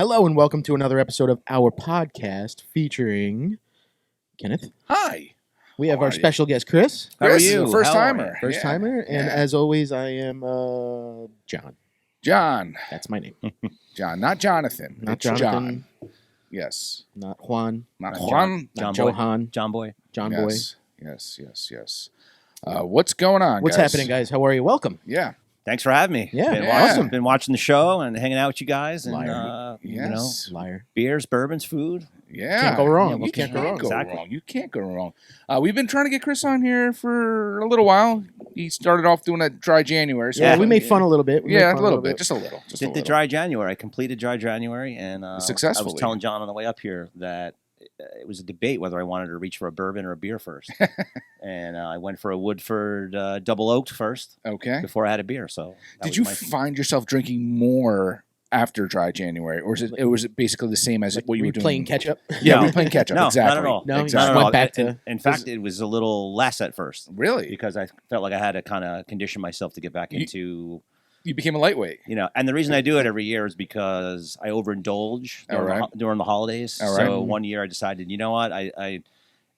Hello and welcome to another episode of our podcast featuring Kenneth. Hi. We have our special guest, Chris. How are you? First timer. First timer. And as always, I am John. John. That's my name. John. Not Jonathan. Not It's Jonathan. John. Yes. Not Juan. Not Juan. Not John Johan. John Boy. John Yes. Yes. What's going on, What's guys? happening, guys? How are you? Welcome. Yeah. Thanks for having me. Yeah, awesome. Been watching the show and hanging out with you guys, and Liar. Yes. Liar. beers, bourbons, food. Yeah. Can't go wrong. Yeah, You can't can't go wrong. go Exactly. wrong. You can't go wrong. We've been trying to get Chris on here for a little while. He started off doing a dry January. So Yeah, we made fun a little bit. Yeah, a little bit. Just a little. Just a Did the little. dry January. I completed dry January, and Successfully. I was telling John on the way up here that it was a debate whether I wanted to reach for a bourbon or a beer first, and I went for a Woodford double oaked first Okay. before I had a beer. So that Did was you my- find yourself drinking more after dry January, or was it basically the same as what you were doing? Playing catch up? Yeah, No. we were playing catch up. No, exactly. not at all. No, you exactly. just Not at went all. back to- In fact, it was a little less at first Really? because I felt like I had to kind of condition myself to get back into. You became a lightweight. And the reason I do it every year is because I overindulge All right. during the holidays. All So right. one year I decided, you know what, I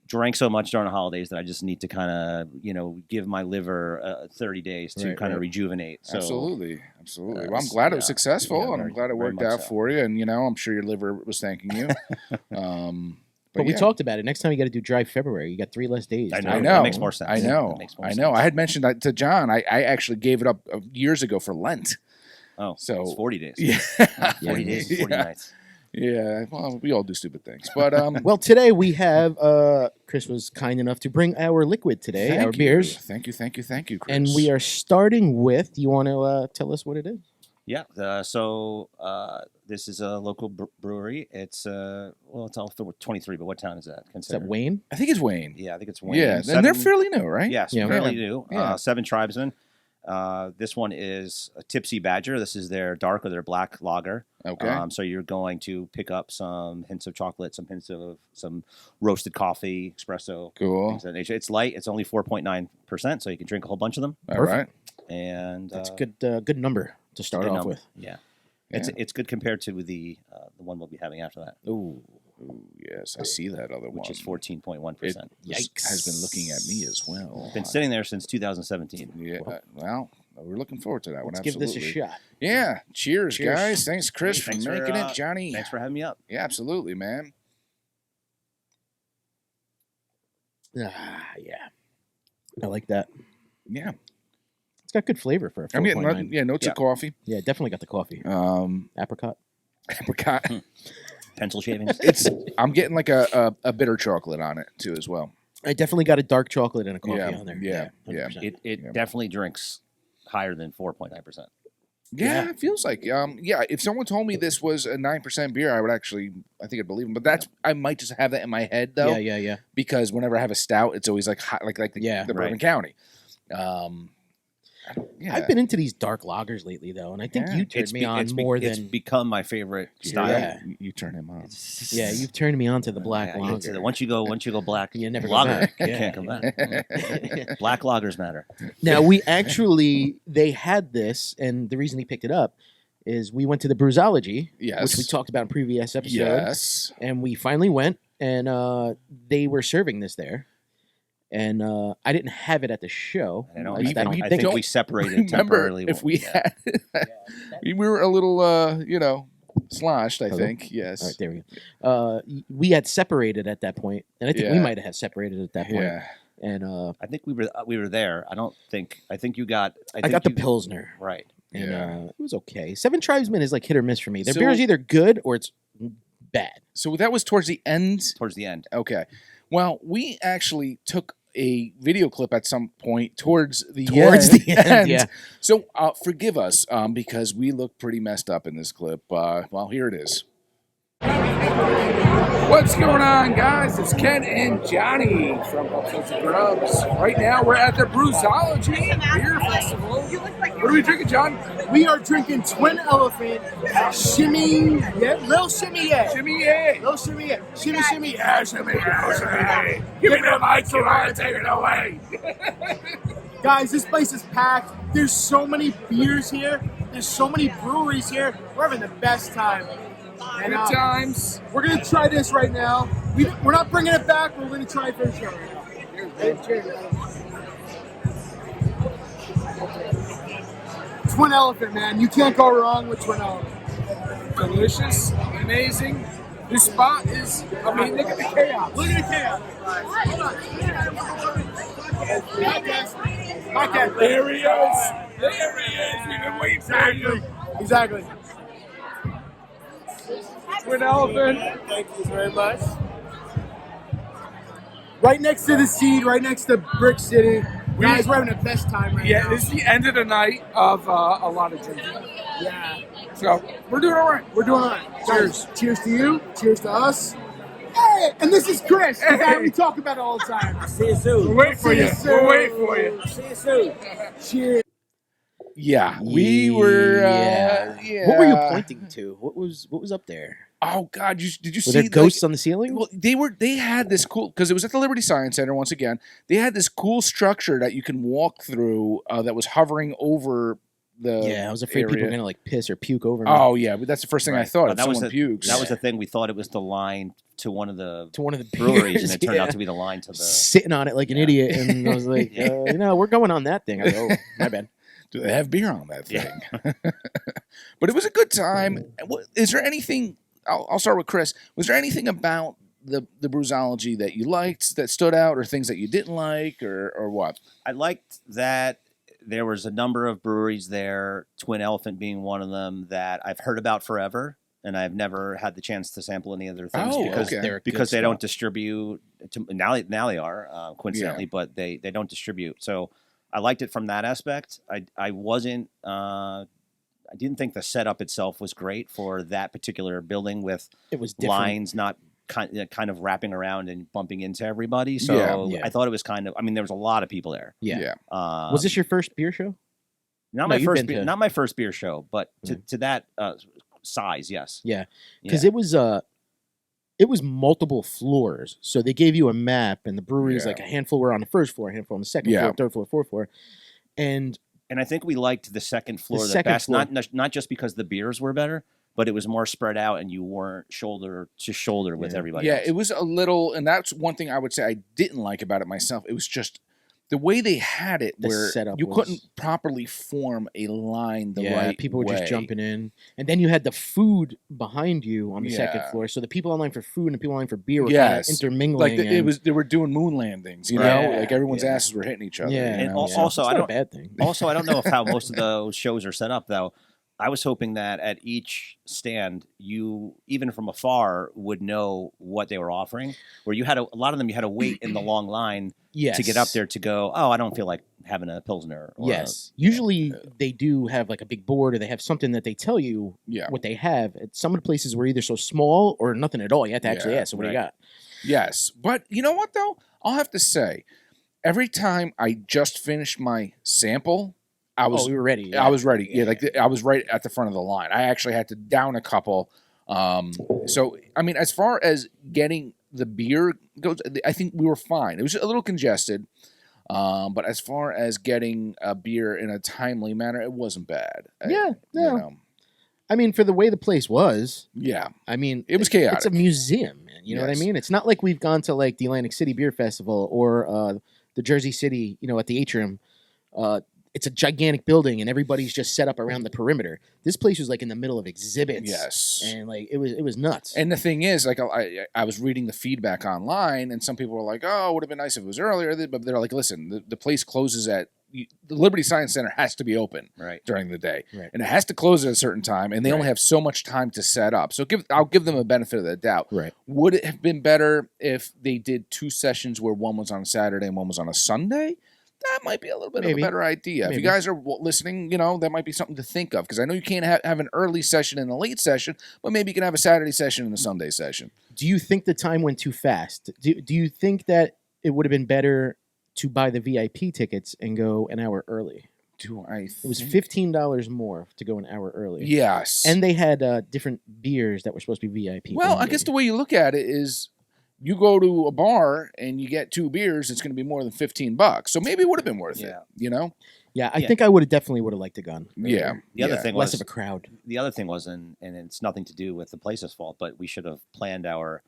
drank so much during the holidays that I just need to kind of, give my liver 30 days to Right, kind of right. rejuvenate. So, Absolutely. Well, I'm glad it was yeah. successful, Yeah, and I'm very- glad it very worked much out so. for you. And I'm sure your liver was thanking you. But we yeah. talked about it. Next time you got to do dry February. You got 3 less days. I know. I That know. makes more sense. I know. That makes more I know. sense. I had mentioned that to John. I actually gave it up years ago for Lent. Oh, So- it's 40 days. Yeah. 40 days, 40 Yeah. nights. Yeah. Well, we all do stupid things, but Well, today we have, Chris was kind enough to bring our liquid today, thank our you. beers. Thank you, Chris. And we are starting with, do you want to tell us what it is? Yeah. So this is a local brewery. It's it's all 23, but what town is that? Is Considered? that Wayne? I think it's Wayne. Yeah, I think it's Wayne. Yeah, and they're fairly new, right? Yes, Yeah. fairly new. Yeah. Seven Tribesmen. This one is a Tipsy Badger. This is their dark or their black lager. Okay. So you're going to pick up some hints of chocolate, some hints of some roasted coffee, espresso. Cool. Things of that nature. It's light. It's only 4.9%, so you can drink a whole bunch of them. All right. And That's a good number to start good off number. with. Yeah. Yeah. It's good compared to the one we'll be having after that, Ooh. Ooh, yes, I see that other one. which is 14.1%. Yikes. Has been looking at me as well. Been sitting there since 2017. Yeah. Well, we're looking forward to that one. Let's give this a Absolutely. shot. Yeah. Cheers, Cheers. guys. Thanks, Chris, Hey, for thanks making for, it. Johnny. Thanks for having me up. Yeah, absolutely, man. Ah, yeah. I like that. Yeah. It's got good flavor for a 4.9. I'm getting notes Yeah. of coffee. Yeah, definitely got the coffee. Apricot. Apricot. Pencil shavings. I'm getting like a bitter chocolate on it too as well. I definitely got a dark chocolate and a coffee Yeah, on there. yeah, 100%. It Yeah. definitely drinks higher than 4.9%. Yeah, it feels like if someone told me this was a 9% beer, I think I'd believe them. But I might just have that in my head though. Yeah. Because whenever I have a stout, it's always like hot, like the Yeah, Bourbon right. County. Yeah. I've been into these dark lagers lately, though, and I think Yeah. you turned me on more It's than. become my favorite Yeah. style. Yeah. You turn him on. Yeah, you've turned me on to the black Yeah, it's- lager. once you go black You never go lager, back. you Yeah. can't come back. Black lagers matter. Now, they had this, and the reason he picked it up is we went to the Brewsology, Yes. which we talked about in previous episode, Yes. and we finally went, and they were serving this there. And I didn't have it at the show. I don't. At least I, don't, I think think we separated Remember, temporarily. if we Yeah. had, we were a little, sloshed. I Hello? think. Yes. All right, there we go. We had separated at that point, and I think we Yeah. might have separated at that point. Yeah. And I think we were there. I think you got. I got the Pilsner, right. and Yeah. it was okay. Seven Tribesmen is like hit or miss for me. Their So- beer is either good or it's bad. So that was towards the end. Towards the end. Okay. Well, we actually took a video clip at some point towards the end. yeah. So forgive us because we look pretty messed up in this clip. Well, here it is. What's going on, guys? It's Ken and Johnny from Upsets and Grubs. Right now, we're at the Brewsology Beer Festival. What are we drinking, John? We are drinking Twin Elephant Shimmy, Lil Shimmy Yeah. Jimmy, yay! Lil Shimmy Yeah. Shimmy Yeah. Shimmy, shimmy. Give me the mic so I can take it away. Guys, this place is packed. There's so many beers here. There's so many breweries here. We're having the best time. And, Good times. we're going to try this right now. We're not bringing it back. We're going to try it for the show right now. Cheers. Twin Elephant, man. You can't go wrong with Twin Elephant. Delicious. Amazing. This spot is, I mean, look at the chaos. Look at the chaos. Podcast. There he is. There he is. We've been waiting for you. Exactly. Twin Elephant. Thank you very much. Right next to the Seed, right next to Brick City. Guys, we're having the best time right Yeah, now. this is the end of the night of a lot of drinking. Yeah. So, we're doing all right. We're doing all right. Cheers. Cheers to you. Cheers to us. Hey, and this is Chris, the guy we talk about all the time. See you soon. We'll wait for you. We'll wait for you. See you soon. Cheers. Yeah, we were. Yeah. What were you pointing to? What was up there? Oh God! Did you Were see there ghosts on the ceiling? Well, they had this cool, because it was at the Liberty Science Center once again. They had this cool structure that you can walk through that was hovering over the. Yeah, I was afraid people were gonna like piss or puke over me. Oh yeah, but that's the first thing I Right. thought. Oh, If that was someone the- pukes. That was the thing. We thought it was the line to one of the beers, breweries, and it turned yeah. out to be the line to the. Sitting on it like an idiot, and I was like, Yeah. we're going on that thing. I go, oh, my bad. Do they have beer on that thing? Yeah. But it was a good time. Is there anything? I'll start with Chris. Was there anything about the Brewsology that you liked that stood out, or things that you didn't like, or what? I liked that there was a number of breweries there, Twin Elephant being one of them, that I've heard about forever, and I've never had the chance to sample any of their things Oh, because okay. They're a because good they don't spot. distribute. Now they are coincidentally, but they don't distribute. So I liked it from that aspect. I wasn't. I didn't think the setup itself was great for that particular building with It was different. lines not kind of wrapping around and bumping into everybody. So Yeah. I thought it was kind of. I mean, there was a lot of people there. Yeah. Um, Was this your first beer show? not No, my you've first been beer, to- not my first beer show, but to that size, yes. Yeah, because it was multiple floors. So they gave you a map, and the breweries Yeah. like a handful were on the first floor, a handful on the second Yeah. floor, third floor, fourth floor, and And I think we liked the second floor the second best, floor. not just because the beers were better, but it was more spread out and you weren't shoulder to shoulder with Yeah. everybody Yeah, else. it was a little, and that's one thing I would say I didn't like about it myself. It was just the way they had it, The where setup you was- couldn't properly form a line the right people were way. just jumping in, and then you had the food behind you on the second Yeah. floor. So the people online for food and the people online for beer were kind of Yes. intermingling. Like it and- was, they were doing moon landings, you Right. know, like everyone's Yeah. asses were hitting each other. yeah, you And know, al- so- also, it's I not don't- a bad thing. Also, I don't know how most of those shows are set up, though. I was hoping that at each stand, you, even from afar, would know what they were offering. Where you had a lot of them, you had to wait in the long line Yes, to get up there to go, oh, I don't feel like having a Pilsner. Or Yes, usually they do have like a big board, or they have something that they tell you yeah. what they have. Some of the places were either so small or nothing at all. You have to actually Yeah, ask. So what do you right. got? Yes, but you know what though? I'll have to say, every time I just finished my sample, I was we were ready. I was ready. Yeah. I was right at the front of the line. I actually had to down a couple. So I mean, as far as getting the beer goes, I think we were fine. It was a little congested, but as far as getting a beer in a timely manner, it wasn't bad. Yeah, You no. know, I mean, for the way the place was, yeah. I mean, It was chaotic. It's a museum, man. You know what I Yes. mean? It's not like we've gone to like the Atlantic City Beer Festival or the Jersey City, at the atrium. It's a gigantic building, and everybody's just set up around the perimeter. This place was like in the middle of exhibits. Yes. And like it was nuts. And the thing is, like, I was reading the feedback online, and some people were like, "Oh, it would have been nice if it was earlier." But they're like, "Listen, the place closes at the Liberty Science Center has to be open Right. during the day, Right. and it has to close at a certain time, and they only Right. have so much time to set up. So I'll give them a benefit of the doubt. Right. Would it have been better if they did 2 sessions where one was on a Saturday and one was on a Sunday? That might be a little bit Maybe. of a better idea. If Maybe. you guys are listening, that might be something to think of, because I know you can't have an early session and a late session, but maybe you can have a Saturday session and a Sunday session. Do you think the time went too fast? Do you think that it would have been better to buy the VIP tickets and go an hour early? It was $15 more to go an hour early. Yes. And they had different beers that were supposed to be VIP. Well, I only. guess the way you look at it is, you go to a bar and you get 2 beers, it's going to be more than $15. So maybe it would have been worth Yeah. it, Yeah, I think I definitely would have liked a gun. Yeah. The other thing Less was of a crowd. the other thing was, and it's nothing to do with the place's fault, but we should have planned our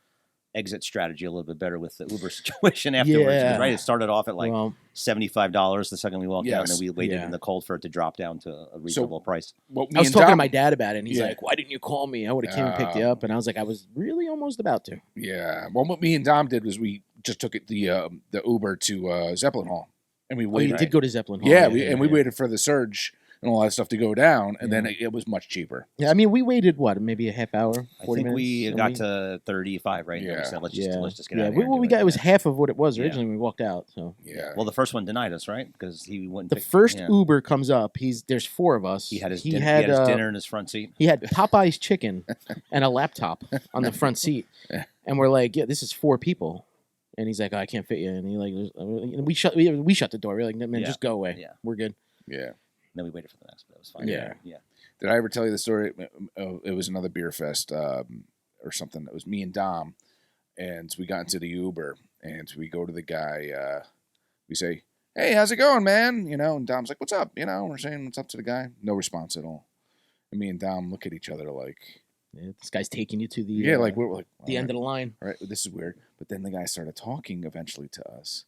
exit strategy a little bit better with the Uber situation afterwards. Yeah. Right, it started off at like Well, $75 the second we walked out, and then we waited Yeah. in the cold for it to drop down to a reasonable price. What me I was and talking to Dom- my dad about it, and he's Yeah. like, "Why didn't you call me? I would have came and picked you up." And I was like, "I was really almost about to." Yeah. Well, what me and Dom did was we just took it the Uber to Zeppelin Hall, and we Oh, waited. you did go to Zeppelin Hall. Yeah, we waited for the surge and all that stuff to go down, and Yeah. then it was much cheaper. Yeah, I mean, we waited maybe a half hour, 40 I think we minutes, got to 35 right now. Yeah. We said let's just get yeah. out of here. What and we do got was Yeah. half of what it was Yeah. originally when we walked out. So Yeah. Well, the first one denied us, right? Because he wouldn't. the pick- first yeah. Uber comes up. There's 4 of us. He had his, he dinner, had, he had his dinner in his front seat. He had Popeye's chicken and a laptop on the front seat, and we're like, "Yeah, this is 4 people." And he's like, "Oh, I can't fit you." And he like, we shut the door. We're like, "Man, Yeah. just go away. Yeah. We're good." Yeah. Then we waited for the next, but that was fine. Yeah. Yeah. Did I ever tell you the story? It was another Beerfest or something. It was me and Dom, and we got into the Uber, and we go to the guy. We say, "Hey, how's it going, man?" You know, and Dom's like, "What's up?" You know, we're saying, "What's up?" to the guy. No response at all. And me and Dom look at each other like, Yeah, this guy's taking you to the like we're like the end of the line. all right, this is weird. But then the guy started talking eventually to us,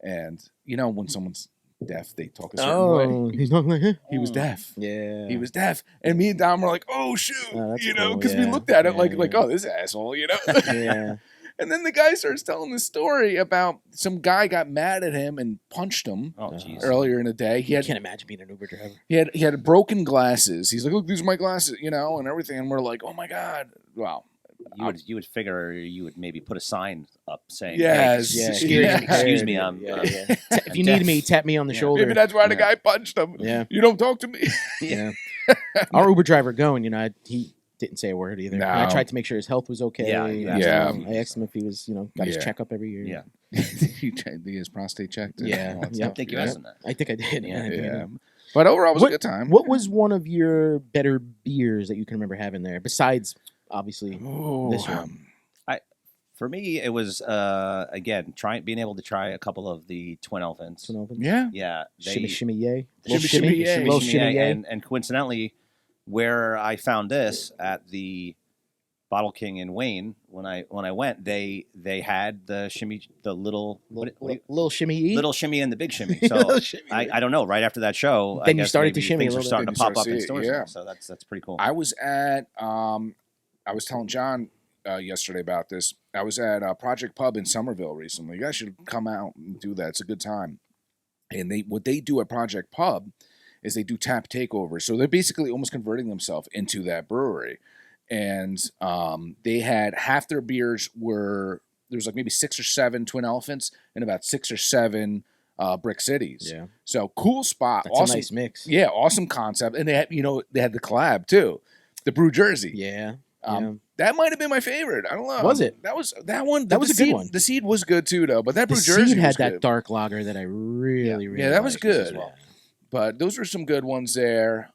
and you know when someone's deaf, they talk a certain way. He's not like, huh? He was deaf. Yeah, He was deaf, and me and Dom were like, "Oh shoot," Oh, that's you know, cool, because we yeah, looked at it yeah, like, yeah. "Oh, this asshole," you know. Yeah, And then the guy starts telling this story about some guy got mad at him and punched him Oh, jeez. earlier in the day. He I had can't imagine being an Uber driver. he had broken glasses. He's like, "Look, these are my glasses," you know, and everything. And we're like, "Oh my god!" Wow. You would figure you would maybe put a sign up saying, Yes. hey, Yeah, excuse me, I'm If you need me, tap me on the Yeah. shoulder. Maybe that's why the Yeah. guy punched him. Yeah. You don't talk to me. Yeah. Our Uber driver going, he didn't say a word either. And I No. tried to make sure his health was okay. Yeah, yeah. I asked him if he was, got his Yeah. checkup every year. Yeah. He checked his prostate checked. and Yeah. all that Yeah. I stuff. think you Yeah. asked him that. I think I did. Yeah. I think I Yeah. did. But overall, it was What- a good time. What was one of your better beers that you can remember having there, besides obviously Oh, this one? For me, it was again being able to try a couple of the Twin Elephants. yeah. Yeah, Shimmy, shimmy, yay. Shimmy, shimmy, yay. Little shimmy, yay. and coincidentally, where I found this at the Bottle King in Wayne when I went, they had the little Little shimmy, yay. little shimmy and the big shimmy. So Little shimmy, yay. I don't know. Right after that show, Then I you guess started to maybe shimmy a things are little starting bit. to pop Then up you in started stores. to see it, now, yeah. so that's pretty cool. I was at I was telling John yesterday about this. I was at Project Pub in Somerville recently. You guys should come out and do that. It's a good time. And what they do at Project Pub is they do tap takeovers. So they're basically almost converting themselves into that brewery. And they had half their beers there was like maybe 6 or 7 Twin Elephants and about 6 or 7 Brick Cities. Yeah. So cool spot. That's awesome. a nice mix. Yeah, awesome concept. And they had, they had the collab too. The Brew Jersey. Yeah. That might have been my favorite. I don't know. Was it? That was that one. That was the a good seed, one. The seed was good too, though. But that The Brew Jersey Seed had was that good. dark lager that I really that was liked good. as well. But those were some good ones there.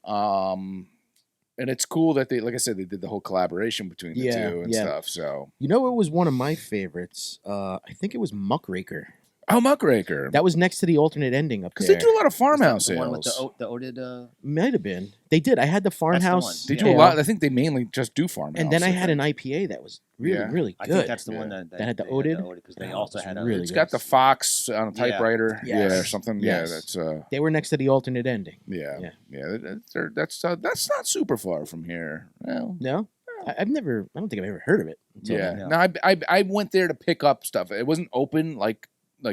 And it's cool that they, like I said, they did the whole collaboration between the two and stuff. So You know, it was one of my favorites. I think it was Muckraker. Muckraker. That was next to the alternate ending up Because there. they do a lot of Is that farmhouse the one with sales. the oated. Might have been. They did. I had the farmhouse. They Yeah. do a lot. I think they mainly just do farmhouse. And then I had an IPA that was really, Yeah. really I good. think that's the one Yeah. that That had the they oated? because they That also was had really It's good. got the Fox on a typewriter. Yes. Yeah, or something. Yes. Yeah, that's They were next to the alternate ending. yeah. That's not super far from here. Well, No? I don't think I've ever heard of it. until yeah. now. No, I went there to pick up stuff. It wasn't open like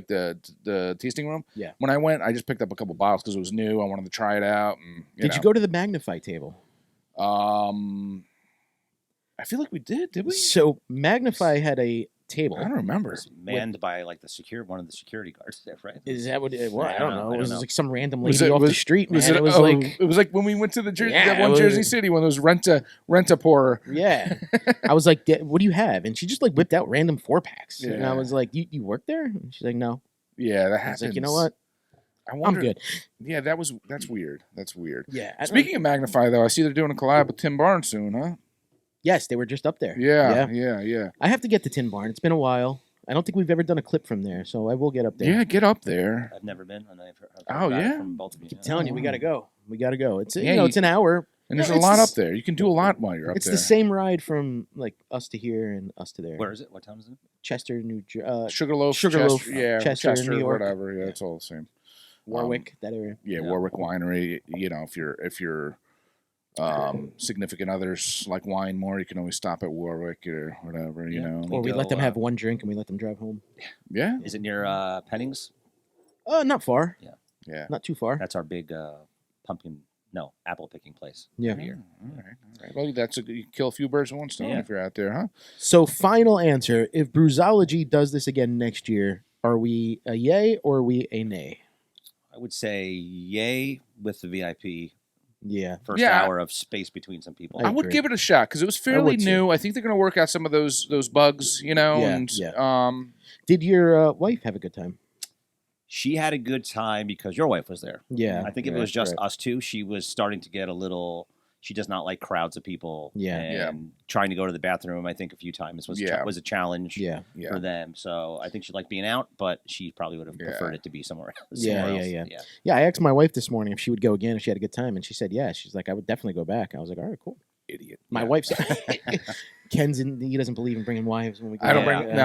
the tasting room. Yeah. When I went, I just picked up a couple bottles because it was new. I wanted to try it out. And, Did you go to the Magnify table? I feel like we did we? So Magnify had a table. I don't remember. It's manned by like one of the security guards there, right? Is that what it was? Yeah, I don't know. It was like some random lady Was it- off the was- street, man. Was It was like, it was like when we went to the Yeah, that it one was- Jersey City when those rent a pour. yeah. I was like, what do you have? And she just like whipped out random 4-packs. And I Yeah. was like, you work there? And she's like, no. Yeah, that I happens. was like, you know what? I wonder, I'm good. Yeah, that's weird. That's weird. Yeah. Speaking of Magnify, though, I see they're doing a collab with Tim Barnes soon, huh? Yes, they were just up there. Yeah. I have to get to Tin Barn. It's been a while. I don't think we've ever done a clip from there, so I will get up there. Yeah, get up there. I've never been, and I've heard Oh, about it yeah? from both of you. I'm telling you, we gotta go. We gotta go. It's Yeah, it's an hour. And there's Yeah, a it's lot the up there. You can do a lot while you're up It's there. the same ride from like us to here and us to there. Where is it? What town is it? Chester, New Jersey, Sugarloaf, Sugarloaf, yeah, Chester, New York. whatever. Yeah, it's all the same. Warwick, that area. Yeah, Yeah. Warwick Winery. You know, if your significant others like wine more, you can always stop at Warwick or whatever. You Yeah. know. Or we go, let them have one drink and we let them drive home. Yeah. Is it near Pennings? Not far. Yeah. Not too far. That's our big apple picking place. Yeah. every year. All right. Well, you kill a few birds with one stone Yeah. if you're out there, huh? So, final answer: if Brewsology does this again next year, are we a yay or are we a nay? I would say yay with the VIP Yeah. first Yeah. hour of space between some people. I I would agree. give it a shot because it was fairly would too. new. I think they're going to work out some of those bugs, you know. Yeah, And yeah. Did your wife have a good time? She had a good time because your wife was there. Yeah. I think if it yeah, was just right. us two, she was starting to get a little. She does not like crowds of people. Yeah. and trying to go to the bathroom, I think a few times was Yeah. was a challenge. Yeah. Yeah. For them, so I think she liked being out, but she probably would have Yeah. preferred it to be somewhere. Yeah, somewhere yeah, else. yeah. Yeah, I asked my wife this morning if she would go again if she had a good time, and she said yeah. She's like, I would definitely go back. I was like, all right, cool. Idiot. My wife's Ken's he doesn't believe in bringing wives when we go. I don't back. bring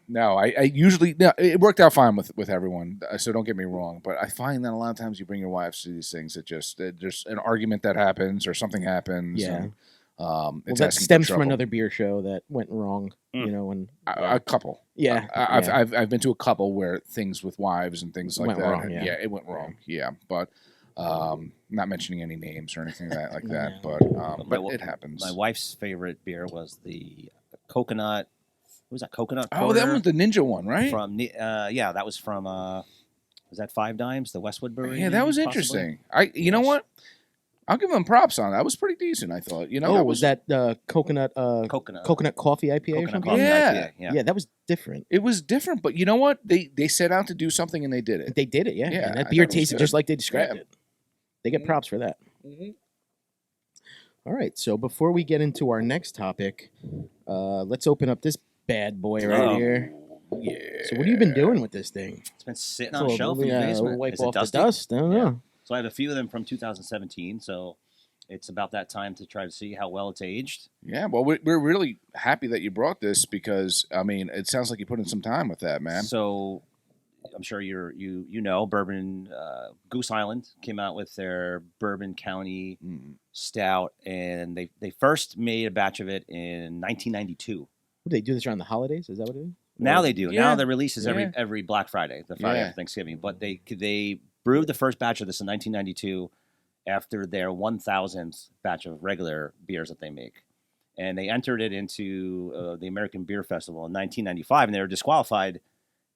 no. I usually it worked out fine with everyone. So don't get me wrong, but I find that a lot of times you bring your wives to these things, there's an argument that happens or something happens. Yeah. And, Well, it's that asking for stems from trouble. another beer show that went wrong. Mm. You know, when A couple. yeah, I've been to a couple where things with wives and things like Went that. wrong, yeah. It went wrong. Yeah, but not mentioning any names or anything like that. Yeah. But it happens. My wife's favorite beer was the coconut. What was that? Coconut. Oh, that Porter was the ninja one, right? from that was from was that Five Dimes, the Westwood Brewery? Yeah, that was possibly? interesting. You know what? I'll give them props on that. That was pretty decent. I thought. You know, Oh, was that coconut Coconut coffee IPA or coconut something? coffee Yeah. IPA, Yeah, that was different. It was different, but you know what? They set out to do something and they did it. They did it, yeah. Yeah, And I that beer thought it was tasted good. just like they described Yeah. it. They get props for that. Mm-hmm. All right, so before we get into our next topic, let's open up this bad boy right Oh. here. Yeah. So what have you been doing with this thing? It's been sitting So on a shelf in the we'll basement. wipe Is it off dusty? the dust. I don't Yeah. know. So I have a few of them from 2017. So it's about that time to try to see how well it's aged. Yeah, well, we're really happy that you brought this because I mean, it sounds like you put in some time with that, man. So I'm sure you know Bourbon. Goose Island came out with their Bourbon County Mm. Stout, and they first made a batch of it in 1992. Would they do this around the holidays? Is that what it is? Now they do. Yeah. Now the release is Yeah. every Black Friday, the Friday Yeah. after Thanksgiving. But they brewed the first batch of this in 1992 after their 1,000th batch of regular beers that they make. And they entered it into the American Beer Festival in 1995, and they were disqualified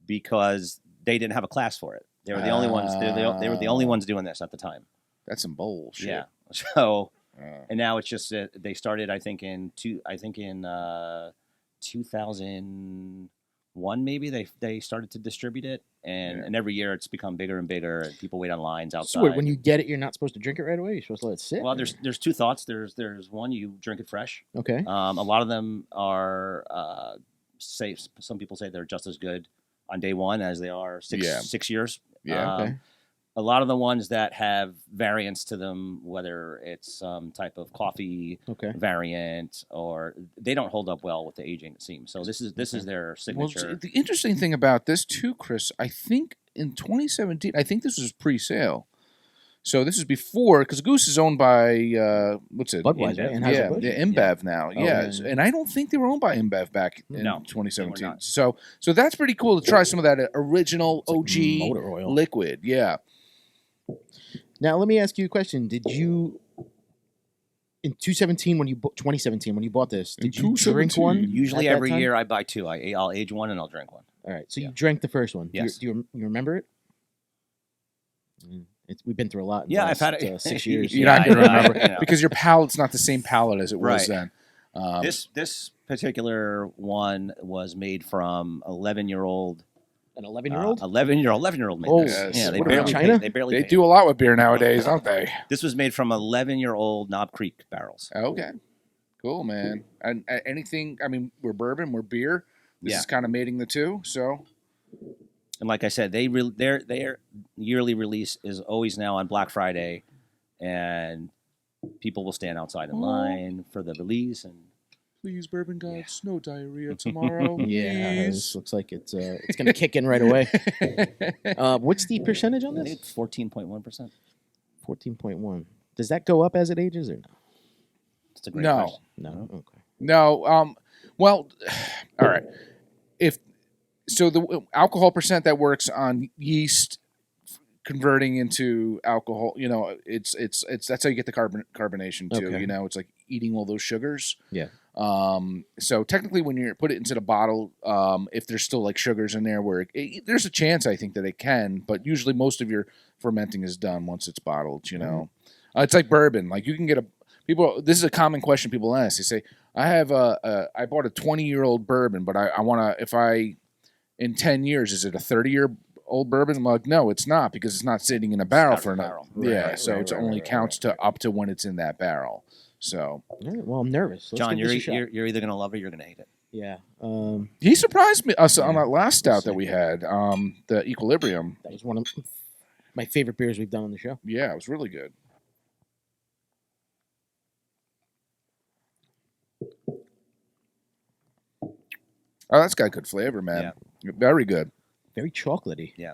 because they didn't have a class for it. They were the only ones. They were the only ones doing this at the time. That's some bullshit. Yeah. So, Uh, and now it's just they started. I think in 2001 maybe they started to distribute it, and every year it's become bigger and bigger, and people wait on lines outside. So wait, when you get it, you're not supposed to drink it right away? You're supposed to let it sit? Well, or- there's two thoughts. There's one, you drink it fresh. Okay. A lot of them are some people say they're just as good on day one as they are Yeah. 6 years. Yeah. Okay. A lot of the ones that have variants to them, whether it's some type of coffee Okay. variant, or they don't hold up well with the aging, it seems. So this is their Well, signature. the interesting thing about this too, Chris, I think in 2017, I think this was pre-sale. So this is before, because Goose is owned by what's it? Budweiser, InBev. Anheuser-Busch? Yeah, the InBev now. Oh, yeah, yeah. and I don't think they were owned by InBev back in No, 2017. they were not. So that's pretty cool to try some of that original It's like OG motor oil. liquid. Yeah. Now let me ask you a question. Did you in 2017 when you bought this, did In you drink 2017. one? Usually at that every time? year I buy two. I'll age one and I'll drink one. All right. So Yeah. you drank the first one. Yes. Do you remember it? We've been through a lot. In the Yeah, I've last, had it 6 years. You're Yeah, not going to I know, remember I know. because your palate's not the same palate as it was Right. then. This particular one was made from 11-year-old. An 11-year-old. 11-year-old made Oh, this. yes. Yeah, they What, around barely China? They barely They paid. do a lot with beer nowadays, don't they? This was made from 11-year-old Knob Creek barrels. Okay. Cool, man. And anything, I mean, we're bourbon, we're beer. This Yeah. is kind of mating the two. So And like I said, their yearly release is always now on Black Friday, and people will stand outside in line for the release. And please, bourbon gods, no diarrhea tomorrow. Yeah, please. this looks like it's going to kick in right away. What's the percentage on I this? think it's 14.1%. 14.1. Does that go up as it ages or no? It's a great No. question. No. Okay. No. Well, all right. So the alcohol percent that works on yeast converting into alcohol, it's that's how you get the carbonation too. Okay. It's like eating all those sugars. Yeah. So technically, when you put it into the bottle, if there's still like sugars in there, where there's a chance I think that it can, but usually most of your fermenting is done once it's bottled. It's like bourbon. Like you can get this is a common question people ask. They say, I bought a 20-year-old bourbon, but I want to, in 10 years, is it a 30-year-old bourbon? I'm like, no, it's not, because it's not sitting in a barrel for enough. Yeah, so it only counts to up to when it's in that barrel. So, All right, well, I'm nervous. Let's John, give this a shot. you're either going to love it or you're going to hate it. Yeah. he surprised us on that last stout that we had, the Equilibrium. That was one of my favorite beers we've done on the show. Yeah, it was really good. Oh, that's got good flavor, man. Very good. Very chocolatey. Yeah.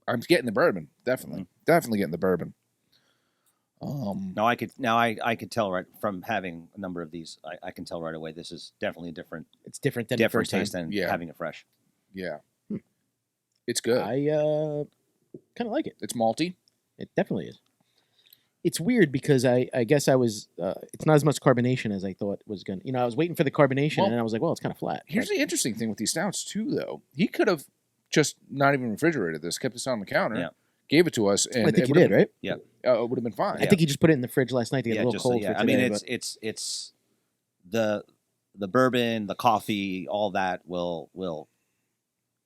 I'm getting the bourbon. Definitely getting the bourbon. Now I could tell right from having a number of these. I can tell right away this is definitely a different It's different than the different first time. taste than Yeah. having it fresh. Yeah. It's good. I kind of like it. It's malty. It definitely is. It's weird because I guess I was. It's not as much carbonation as I thought it was going to. I was waiting for the carbonation, Well, and I was like, well, it's kind of flat. Here's the interesting thing with these stouts, too, though. He could have just not even refrigerated this, kept this on the counter, Yeah. gave it to us, and I think it he would've- did, right? it would have been fine. I think he just put it in the fridge last night to get a little cold for today. I mean, but- it's the bourbon, the coffee, all that will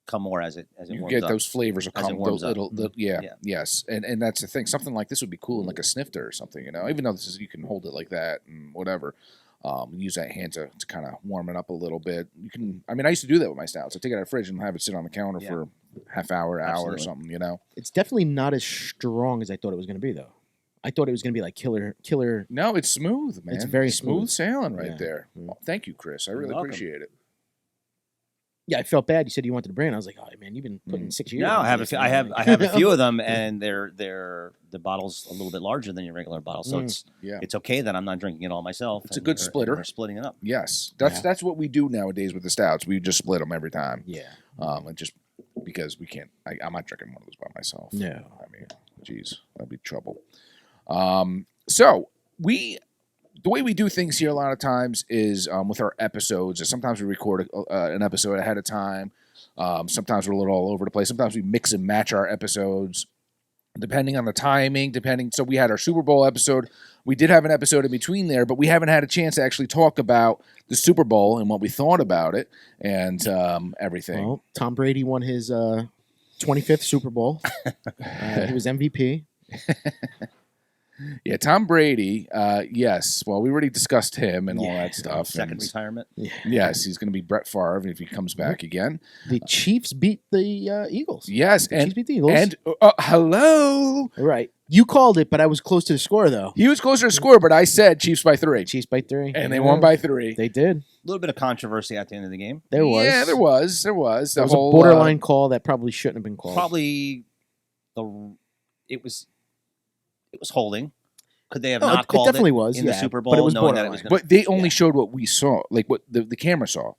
come more as it You warms get up. those flavors will As it come. warms up. Yeah, Yeah. yes, and that's the thing. Something like this would be cool in like a snifter or something, Even though you can hold it like that and whatever. Use that hand to kind of warm it up a little bit. You can. I mean, I used to do that with my stouts. I take it out of the fridge and have it sit on the counter for half hour or Absolutely. something. It's definitely not as strong as I thought it was going to be, though. I thought it was going to be like killer. No, it's smooth, man. It's very smooth smooth. sailing right Yeah. there. Mm. Well, thank you, Chris. I really welcome. appreciate it. Yeah, I felt bad. You said you wanted to brand. I was like, oh man, you've been putting 6 years. No, into I have this. I have a few of them, and they're the bottle's a little bit larger than your regular bottle, so Yeah. it's okay that I'm not drinking it all myself. It's a good splitter. We're splitting it up. Yes, Yeah. that's what we do nowadays with the stouts. We just split them every time. Yeah. And just because we can't, I'm not drinking one of those by myself. No. I mean, geez, that'd be trouble. So the way we do things here a lot of times is with our episodes. Sometimes we record an episode ahead of time. Sometimes we're a little all over the place. Sometimes we mix and match our episodes depending on the timing. So we had our Super Bowl episode. We did have an episode in between there, but we haven't had a chance to actually talk about the Super Bowl and what we thought about it and everything. Well, Tom Brady won his 25th Super Bowl. He was MVP. Yeah, Tom Brady. Yes. Well, we already discussed him and all that stuff. Second and retirement. yes, he's going to be Brett Favre if he comes back again. The Chiefs beat the Eagles. Yes, The Chiefs beat the Eagles. and hello. Right. You called it, but I was close to the score, though. He was closer to score, but I said Chiefs by 3, Chiefs by 3. and they won by 3. They did. A little bit of controversy at the end of the game. There was. Yeah, there was. There was There was a borderline call that probably shouldn't have been called. Probably it was holding. Could they have No, not it called definitely was, in the yeah, Super but it Bowl, was knowing that it borderline. was going But they only showed what we saw, like what the camera saw.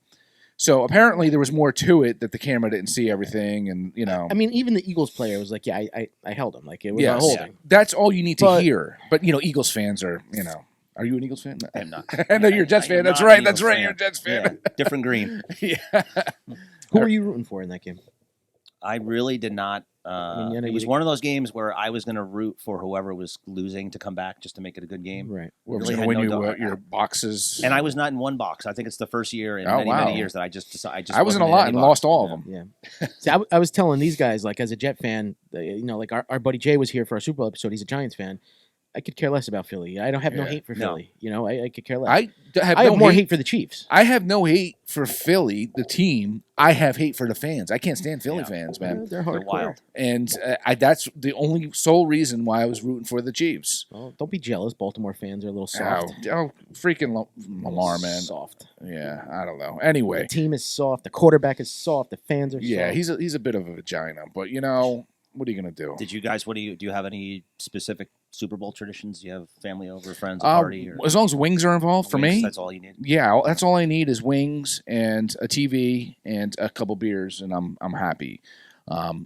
So apparently there was more to it that the camera didn't see everything, and I mean, even the Eagles player was like, "Yeah, I held him. Like it was a yes, holding." that's all you need to But- hear. But Eagles fans are, Are you an Eagles fan? I'm not. I know you're a Jets I am fan. That's not right. an That's Eagles right. fan. You're a Jets fan. Yeah, different green. Yeah. Who were you rooting for in that game? I really did not. I know It you was did- one of those games where I was going to root for whoever was losing to come back just to make it a good game. Right. Whoever's Really going to had win no you doubt. your boxes. And I was not in one box. I think it's the first year in Oh, many wow. years that I just decided. I was in a wasn't lot any and box. lost all of them. Yeah. See, I was telling these guys, like, as a Jet fan, like our buddy Jay was here for our Super Bowl episode. He's a Giants fan. I could care less about Philly. I don't have no Yeah. hate for No. Philly. You know, I could care less. I have I no have more hate. hate for the Chiefs. I have no hate for Philly, the team. I have hate for the fans. I can't stand Philly Yeah. fans, man. They're They're hardcore. wild. And that's the only sole reason why I was rooting for the Chiefs. Well, don't be jealous. Baltimore fans are a little soft. Freaking A Lamar, little man. Soft. Yeah, I don't know. The Anyway, team is soft. The quarterback is soft. The fans are yeah, soft. he's a bit of a vagina, but what are you gonna do? Did you guys? Do you have any specific Super Bowl traditions? Do you have family over, friends, a party? Or As long as wings are involved, for wings? me, That's all you need. yeah, that's all I need is wings and a TV and a couple beers, and I'm happy.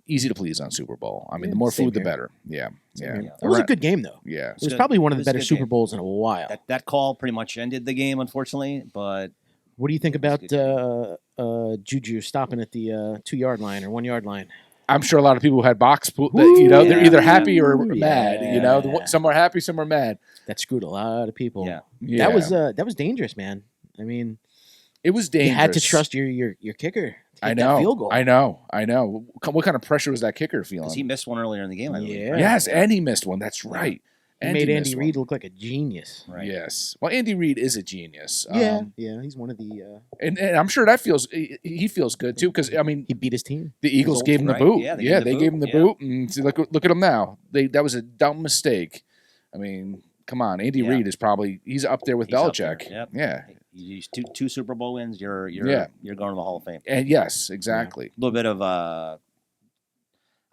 Easy to please on Super Bowl. I mean, Yeah, the more same food, the here. better. Yeah, Yeah. yeah, It was a good game, though. yeah. It was good. probably one of It the was a better good Super game. Bowls in a while. That call pretty much ended the game, unfortunately. But What do you think It was about a Juju stopping at the 2-yard line or 1-yard line? I'm sure a lot of people who had box pool, Woo, they're yeah. either happy or Yeah. mad. Some are happy, some are mad. That screwed a lot of people. yeah, Yeah. That was dangerous, man. I mean, It was dangerous. you had to trust your kicker. To I get know. that field goal. I know. What kind of pressure was that kicker feeling? because he missed one earlier in the game. I believe, Yeah. right? Yes, and he missed one. That's right. He And made missed Andy one. Reid look like a genius. Right. Yes. Well, Andy Reid is a genius. Yeah, he's one of the. And I'm sure that he feels good too, because I mean, He beat his team. the Eagles old gave him the right. boot. Yeah, Yeah, they they gave gave him him the the boot, and see, look at him now. That was a dumb mistake. I mean, come on, Andy Yeah. Reid is he's up there with He's up there, Belichick. yep. Yeah, You use two Super Bowl wins. You're Yeah. you're going to the Hall of Fame. and yes, exactly. A little bit of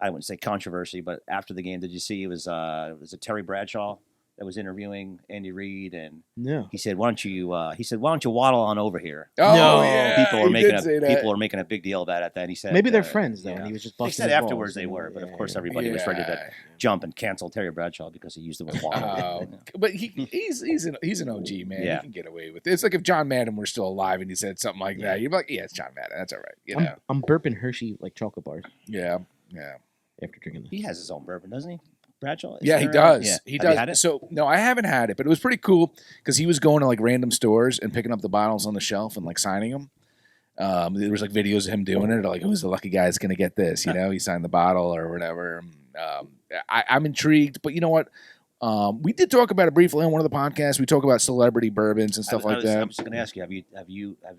I wouldn't say controversy, but after the game, did you see it was a Terry Bradshaw that was interviewing Andy Reid, and No. he said, "Why don't you waddle on over here?" Oh No. yeah, People were he making did say that. people were making a big deal about it. Then he said, Maybe they're friends though, yeah. and he was just They busting said his afterwards balls. they were, but of Yeah, course yeah. everybody was ready to Yeah. jump and cancel Terry Bradshaw because he used the word waddle. But he's an OG, man. Yeah. He can get away with it. It's like if John Madden were still alive and he said something like that, you'd be like, yeah, it's John Madden. That's all right. You know? I'm burping Hershey like chocolate bars Yeah. after drinking this. He has his own bourbon, doesn't he? Bradshaw? Is Yeah, he there- does. Yeah. He Have does. you had it? So no, I haven't had it, but it was pretty cool because he was going to like random stores and picking up the bottles on the shelf and like signing them. There was like videos of him doing it. Like, who's the lucky guy that's going to get this? You know, he signed the bottle or whatever. I'm intrigued, but you know what? We did talk about it briefly on one of the podcasts. We talk about celebrity bourbons and stuff like I that. was just going to ask you, have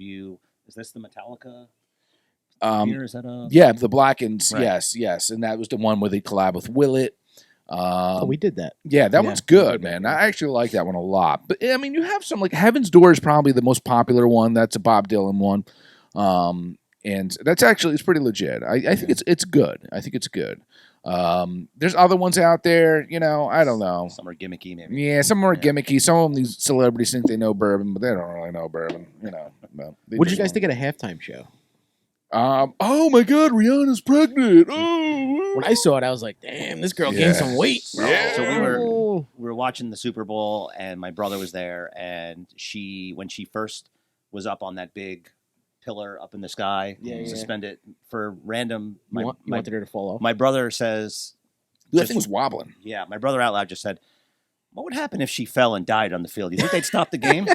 you? Is this the Metallica Um, beer? Is that a? yeah, the Blackens. Right. Yes, and that was the one where they collab with Willet. Oh, we did that. Yeah, that Yeah, one's we good, did that, man. yeah. I actually like that one a lot. But I mean, you have some like Heaven's Door is probably the most popular one. That's a Bob Dylan one, and that's actually it's pretty legit. I think it's good. I think it's good. There's other ones out there. You know, I don't know. Some are gimmicky, maybe. Yeah, some are Yeah. gimmicky. Some of them, these celebrities think they know bourbon, but they don't really know bourbon. You know. What did you guys think at a halftime show? Oh my God, Rihanna's pregnant. Oh, When I saw it, I was like, "Damn, this girl Yeah. gained some weight." Yeah. So Oh. we were watching the Super Bowl, and my brother was there, and when she first was up on that big pillar up in the sky, Yeah. suspended for random. You wanted her to fall off. My brother says, that thing was wobbling. yeah, my brother out loud just said, "What would happen if she fell and died on the field? Do you think they'd stop the game?"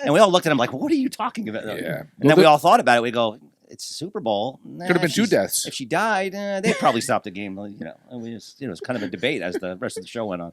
And we all looked at him like, "What are you talking about?" Yeah. And then we all thought about it. We go, "It's Super Bowl. Nah, Could have been two she's- deaths. If she died, they'd probably stop the game." You know, and we just, it was kind of a debate as the rest of the show went on.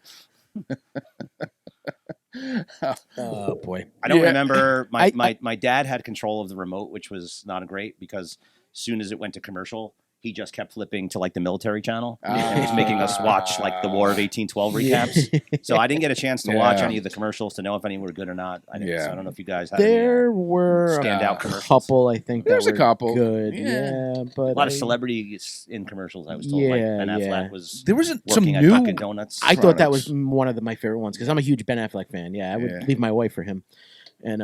Oh boy. I don't Yeah. remember. I- My dad had control of the remote, which was not great because as soon as it went to commercial, he just kept flipping to like the military channel and was making us watch like the War of 1812 recaps. So I didn't get a chance to watch Yeah. any of the commercials to know if any were good or not. I didn't, Yeah. so I don't know if you guys had any, There were standout a commercials. couple, I think. There's that a were couple. Good. Yeah. Yeah, but a lot of I- celebrities in commercials. I was told like Yeah, Ben Affleck yeah. was There was some working at new. Dunkin' Donuts. I thought that products. was one of my favorite ones because I'm a huge Ben Affleck fan. Yeah, I would Yeah. leave my wife for him. And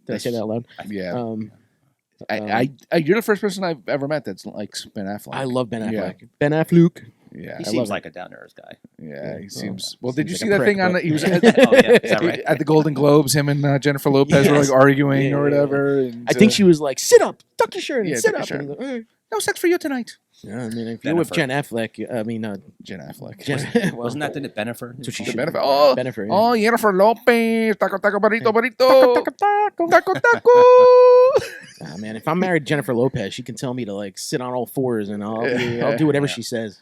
did I say that out loud? Yeah, you're the first person I've ever met that's likes Ben Affleck. I love Ben Yeah. Affleck. Ben Affleck. Yeah, He I seems love like a down to earth guy. yeah. He Well, seems. Well, did you seems see like a that prick, thing on but- the? He was Oh, yeah. Is that right? at the Golden Globes. Him and Jennifer Lopez were Yes. like arguing Yeah, or yeah, whatever. And, I think she was like, "Sit up, tuck your shirt, and Yeah, sit tuck up." your And he's like, "Eh." no sex for you tonight. Yeah, I mean, if you're with Bennifer. Jen Affleck, Jen Affleck. Jen, Wasn't that the Bennifer? That's what she The should- Bennifer. Oh, Bennifer, yeah. oh, Jennifer Lopez. Taco, taco, burrito, burrito. Taco, taco. Taco, taco. Ah, man, if I'm married to Jennifer Lopez, she can tell me to like sit on all fours, and I'll do whatever Yeah. she says.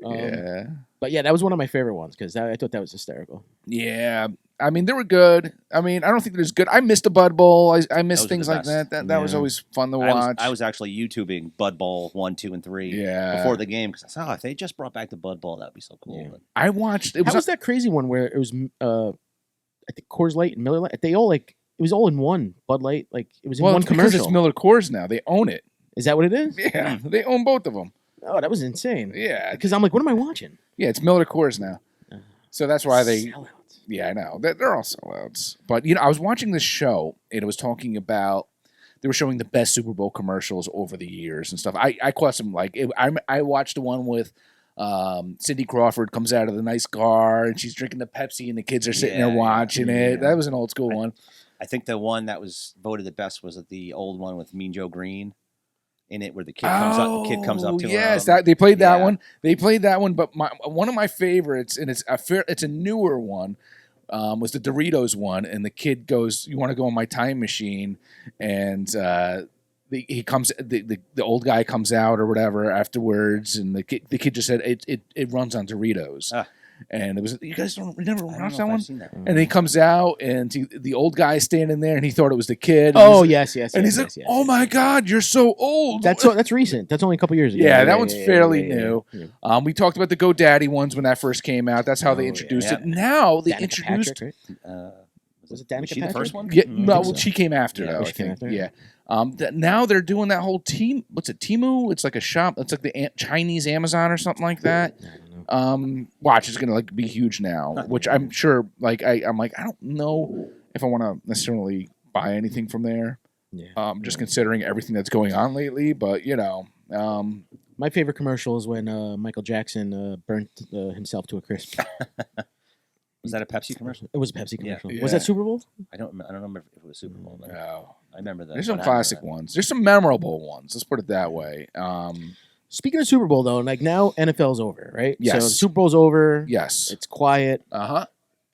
Yeah. But yeah, that was one of my favorite ones because I thought that was hysterical. Yeah. I mean, they were good. I mean, I don't think they're as good. I missed the Bud Bowl. I missed Those are things the like that. best. That was Yeah. always fun to watch. I was actually YouTubing Bud Bowl 1, 2, and 3 Yeah. before the game because I thought, if they just brought back the Bud Bowl, that'd be so cool. Yeah. But I watched. It How was, was that crazy one where it was, I think Coors Light and Miller Lite? They all it was all in one. Bud Light, like it was in one it's because commercial. it's Miller Coors now. They own it. Is that what it is? Yeah, they own both of them. Oh, that was insane. Yeah, Because I'm like, what am I watching? yeah, it's Miller Coors now. So that's why they. Sellouts. Yeah, I know. They're all sellouts. But, I was watching this show, and it was talking about, they were showing the best Super Bowl commercials over the years and stuff. I caught some, I watched the one with Cindy Crawford comes out of the nice car, and she's drinking the Pepsi, and the kids are sitting there watching it. That was an old school one. I think the one that was voted the best was the old one with Mean Joe Green in it, where the kid comes up. The kid comes up to yes, him. they played that Yeah. one. They played that one, but one of my favorites, and it's a newer one, was the Doritos one. And the kid goes, "You want to go on my time machine?" And the old guy comes out or whatever afterwards, and the kid just said, "It runs on Doritos." And it was, you guys never watched that one? And he comes out, and the old guy is standing there, and he thought it was the kid. Oh, yes. And he's like, "Oh my God, you're so old." That's recent. That's only a couple years ago. Yeah, that one's fairly yeah. new. We talked about the GoDaddy ones when that first came out. That's how they introduced yeah. it. Now they Danica introduced. Patrick, right? Was it Was Danica she the Patrick? first one? Yeah, I no, think so. she came after Yeah, though. I she came think. after? Yeah. Now they're doing that whole team. What's it? Timu? It's like a shop. It's like the Chinese Amazon or something like that. I don't know. Watch, it's gonna be huge now, which I'm sure. I'm like, I don't know if I want to necessarily buy anything from there. Yeah. Just considering everything that's going on lately, but My favorite commercial is when Michael Jackson burnt himself to a crisp. Was that a Pepsi commercial? It was a Pepsi commercial. Yeah. Was that Super Bowl? I don't remember if it was Super Bowl. But no. I remember that. There's some but I remember classic that. ones. There's some memorable ones. Let's put it that way. Speaking of Super Bowl, though, like now NFL's over, right? Yes. So the Super Bowl's over. Yes. It's quiet. Uh-huh.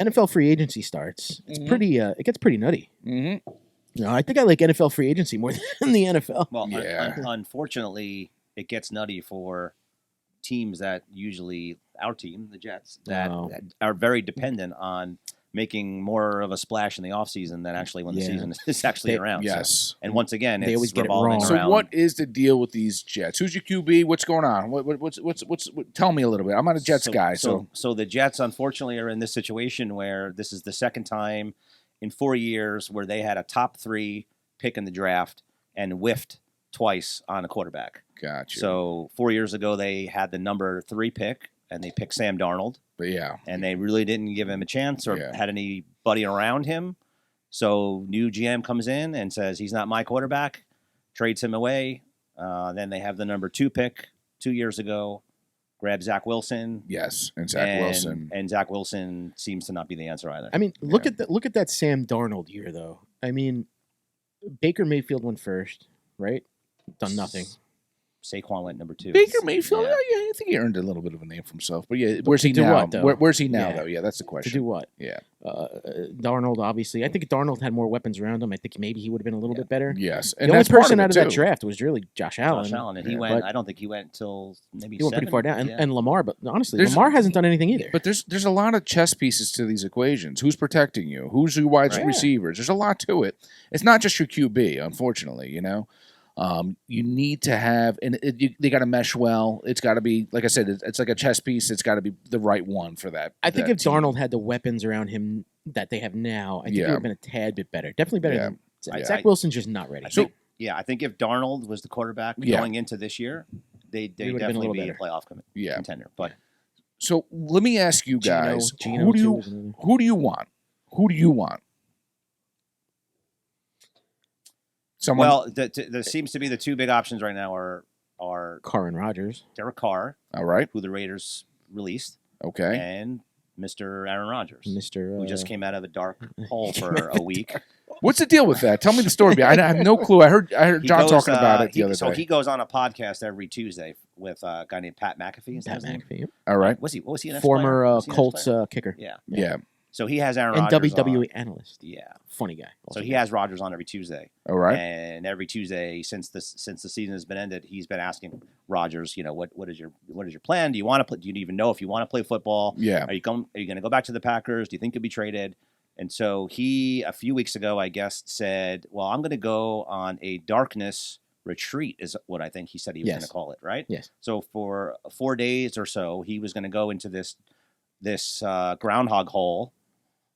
NFL free agency starts. It's pretty. It gets pretty nutty. Mm-hmm. I think I like NFL free agency more than the NFL. Well, Yeah. Unfortunately, it gets nutty for teams that usually, our team, the Jets, that are very dependent on making more of a splash in the offseason than actually when the season is actually around. Yes. So, and once again, They it's always get it revolving wrong. So around. what is the deal with these Jets? Who's your QB? What's going on? What's tell me a little bit. I'm not a Jets guy, so the Jets unfortunately are in this situation where this is the second time in 4 years where they had a top 3 pick in the draft and whiffed twice on a quarterback. gotcha. So 4 years ago they had the number 3 pick and they picked Sam Darnold. But yeah, And they really didn't give him a chance or Yeah. had anybody around him. So new GM comes in and says he's not my quarterback, trades him away. Then they have the number 2 pick 2 years ago, grab Zach Wilson. yes, and Zach Wilson. And Zach Wilson seems to not be the answer either. I mean, look at that Sam Darnold year, though. I mean, Baker Mayfield went first, right? Done nothing. Saquon went number 2. Baker Mayfield, Yeah. yeah, I think he earned a little bit of a name for himself. But yeah, where's he to do now? what, though? Where's he now, Yeah. though? Yeah, that's the To question. do what? Yeah. Darnold, obviously. I think if Darnold had more weapons around him, I think maybe he would have been a little bit better. Yes, The and only that's part person of out it, of that too. draft was really Josh Allen. Josh Allen, and he Yeah. went. But- I don't think he went till maybe He went pretty 7. far down. Yeah. And Lamar, but honestly, There's- Lamar hasn't done anything either. But there's a lot of chess pieces to these equations. Who's protecting you? Who's your wide Right. receivers? There's a lot to it. It's not just your QB, unfortunately. You need to have, and they got to mesh well. It's got to be, like I said, it's like a chess piece. It's got to be the right one for that. I think that if team. Darnold had the weapons around him that they have now, I think he Yeah. would have been a tad bit better. Definitely better Yeah. than Zach. I- Zach Wilson's just not ready. I think if Darnold was the quarterback Yeah. going into this year, they'd would've been a definitely little be a better. playoff Yeah. contender. But So let me ask you guys, Geno who do too you was another. who do you want? Who do you want? Someone. well, there seems to be the 2 big options right now are Carr and Rodgers. Derek Carr, all right. who the Raiders released, Okay. and Mr. Aaron Rodgers, Mr. who just came out of a dark hole for a week. What's the deal with that? Tell me the story. I have no clue. I heard He John goes, talking about it the other So day. he goes on a podcast every Tuesday with a guy named Pat McAfee. Is that Pat his name? McAfee. All right. What was he an Former ex-player? Was he an Colts ex-player? kicker. Yeah. Yeah. So he has Aaron And Rodgers WWE on. analyst. Yeah. Funny guy. So he has Rodgers on every Tuesday. All right. And every Tuesday since the season has been ended, he's been asking Rodgers, what is your plan? Do you want to play? Do you even know if you want to play football? Yeah. Are you going to go back to the Packers? Do you think you'll be traded? And so he, a few weeks ago, I guess, said, well, I'm going to go on a darkness retreat is what I think he said he was Yes. going to call it, right? Yes. So for 4 days or so, he was going to go into this groundhog hole,